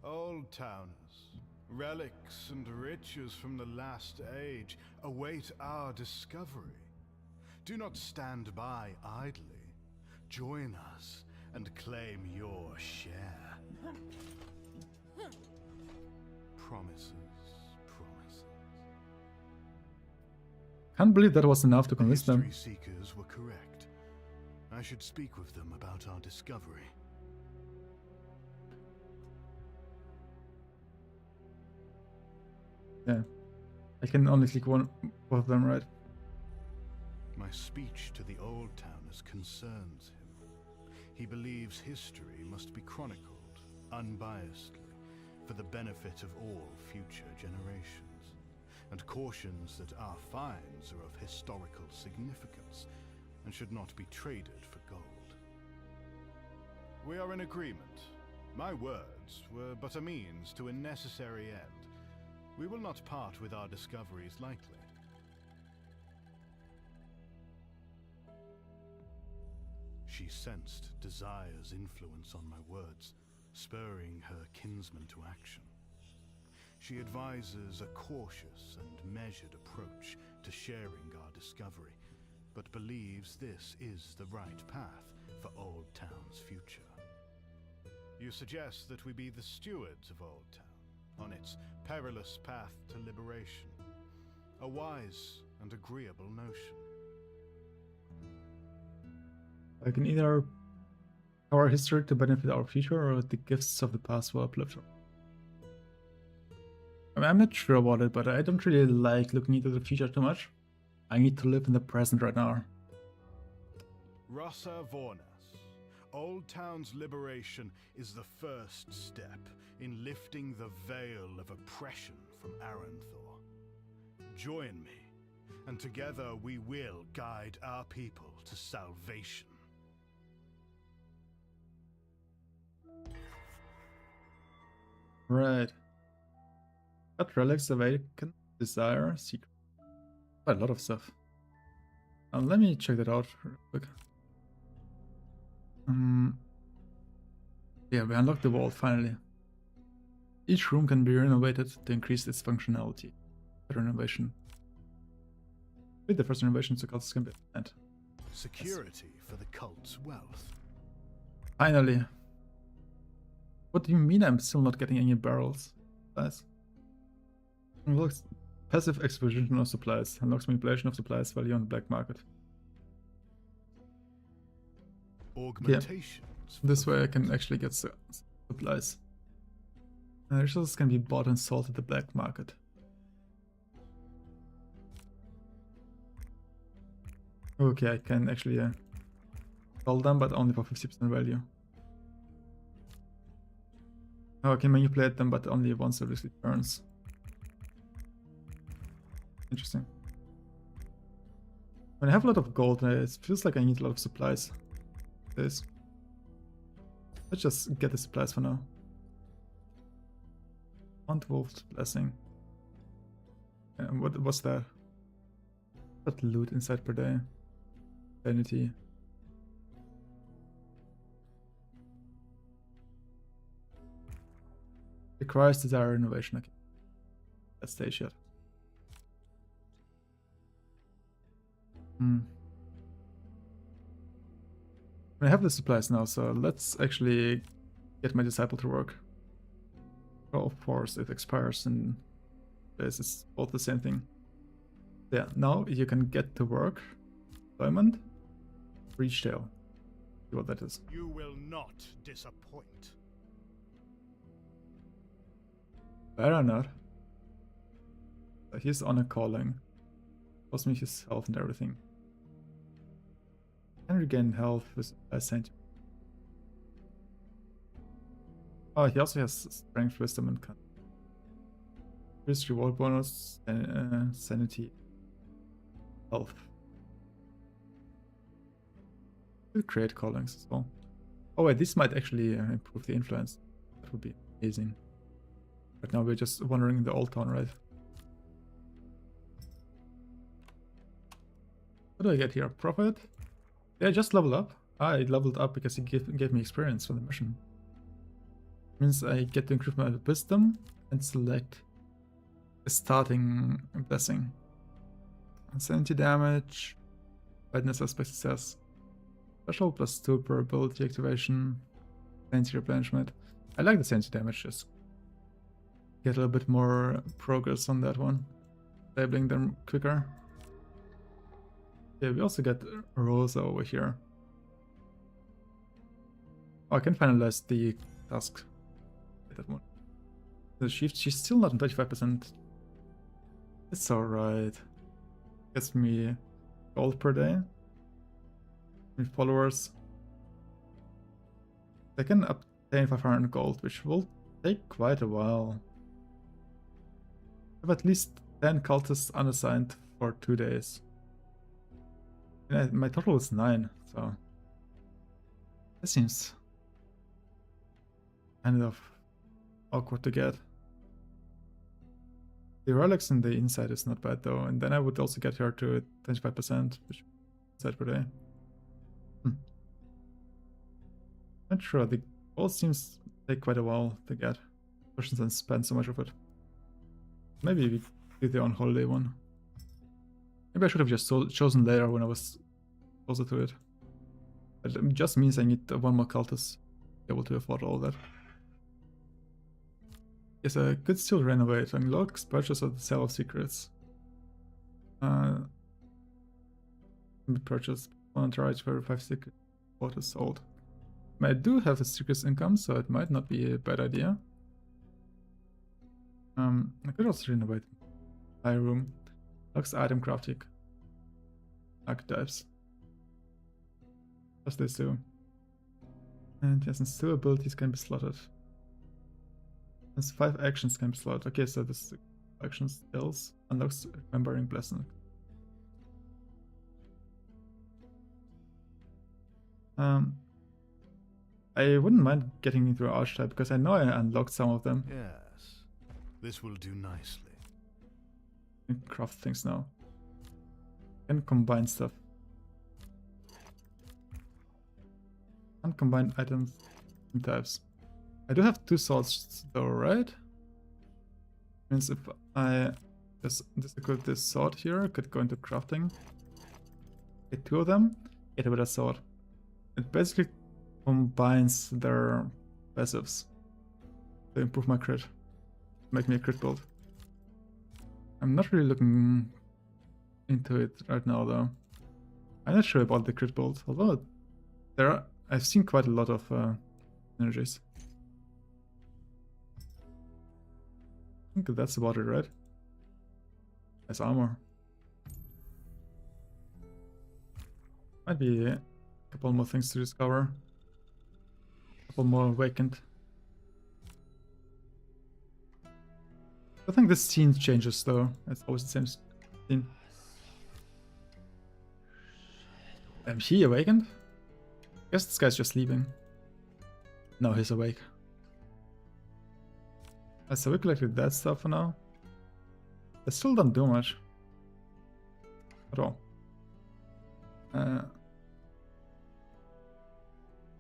Old towners, relics and riches from the last age await our discovery. Do not stand by idly. Join us and claim your share. Promises, promises. Can't believe that was enough to convince them. History seekers were correct. I should speak with them about our discovery. Yeah. I can only click one of them, right? My speech to the old towners concerns him. He believes history must be chronicled, unbiasedly, for the benefit of all future generations, and cautions that our finds are of historical significance and should not be traded for gold. We are in agreement. My words were but a means to a necessary end. We will not part with our discoveries lightly. She sensed desire's influence on my words, spurring her kinsman to action. She advises a cautious and measured approach to sharing our discovery, but believes this is the right path for Old Town's future. You suggest that we be the stewards of Old Town on its perilous path to liberation. A wise and agreeable notion. I can either our history to benefit our future or the gifts of the past will uplift her. I mean, I'm not sure about it, but I don't really like looking into the future too much. I need to live in the present right now. Rossa Vornas. Old Town's liberation is the first step in lifting the veil of oppression from Aranthor. Join me, and together we will guide our people to salvation. Right. Got relics, awaken, desire, secret. Quite a lot of stuff. Let me check that out real quick. Yeah, we unlocked the vault finally. Each room can be renovated to increase its functionality. Renovation. With the first renovation, so cults can be spent. Security for the cult's wealth. Finally. What do you mean I'm still not getting any barrels? Supplies. Unlocks passive acquisition of supplies. Unlocks manipulation of supplies value on the black market. Augmentations. This way I can actually get supplies. Resources can be bought and sold at the black market. Okay, I can actually sell them, but only for 50% value. Oh, I can manipulate them, but only once every 3 turns. Interesting. When I have a lot of gold, it feels like I need a lot of supplies. Let's just get the supplies for now. Mount Wolf's Blessing. What was that? What loot inside per day? Vanity. Requires desire innovation. Okay. That stage yet. I have the supplies now, so let's actually get my disciple to work. Oh, of course, it expires and this is both the same thing. Yeah, now you can get to work. Diamond. Breach tail. See what that is. You will not disappoint. Better not. He's on a calling. Cost me his health and everything. Can regain health with a cent. Oh, he also has strength, wisdom, and increased reward bonus, and sanity, health. We'll create callings as well. Oh wait, this might actually improve the influence. That would be amazing. But now we're just wandering in the old town, right? What do I get here? Profit? Yeah, just level up. I leveled up because he gave me experience for the mission. Means I get to increase my wisdom and select a starting blessing. Sanity damage, lightness aspect success, special +2 per ability activation, sanity replenishment. I like the sanity damage, just get a little bit more progress on that one, labeling them quicker. Yeah, we also get Rosa over here. Oh, I can finalize the task. That one. The shift, she's still not on 25%. It's alright. Gets me gold per day. Me followers. I can obtain 500 gold, which will take quite a while. I have at least 10 cultists unassigned for 2 days. And my total is 9, so that seems kind of awkward to get. The relics in the inside is not bad though, and then I would also get her to 25%, which inside per day. Not sure, the gold seems to take quite a while to get, especially since I spend so much of it. Maybe we do the on holiday one. Maybe I should have just chosen later when I was closer to it. But it just means I need one more cultist to be able to afford all that. Yes, I could still renovate. Unlocks purchase of the Sale of Secrets. Purchase 100 rights for 5 secret water sold. I do have a secrets income, so it might not be a bad idea. I could also renovate my room. Lux item crafting. Archetypes. What's this do? And yes, and 2 abilities can be slotted. There's 5 actions can be slotted. Okay, so this action skills unlocks remembering blessing. I wouldn't mind getting into archetype because I know I unlocked some of them. Yes, this will do nicely. I can craft things now. I can combine stuff. And combine items and types. I do have 2 swords though, right? Means if I just equip this sword here, I could go into crafting. Get 2 of them, get a better sword. It basically combines their passives. to improve my crit. Make me a crit build. I'm not really looking into it right now though. I'm not sure about the crit build, although I've seen quite a lot of energies. I think that's about it, right? As armor. Might be a couple more things to discover. A couple more awakened. I think this scene changes though. It's always the same scene. Am he awakened? I guess this guy's just sleeping. No, he's awake. So we collected that stuff for now. It still don't do much. At all.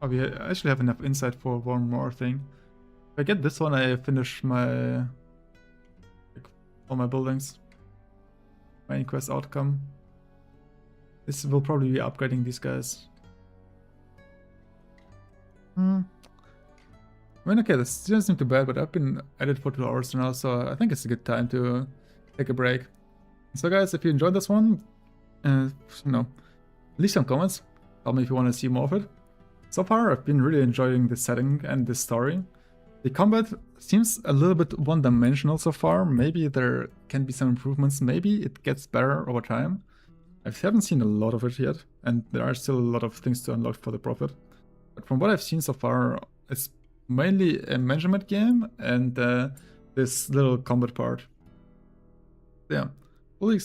Oh, we actually have enough insight for one more thing. If I get this one, I finish my... all my buildings. Main quest outcome. This will probably be upgrading these guys. I mean, okay, this doesn't seem too bad, but I've been at it for 2 hours now, so I think it's a good time to take a break. So guys, if you enjoyed this one, you know, leave some comments. Tell me if you want to see more of it. So far, I've been really enjoying this setting and this story. The combat seems a little bit one-dimensional so far. Maybe there can be some improvements. Maybe it gets better over time. I haven't seen a lot of it yet, and there are still a lot of things to unlock for the Prophet. But from what I've seen so far, it's mainly a measurement game and this little combat part. Yeah, fully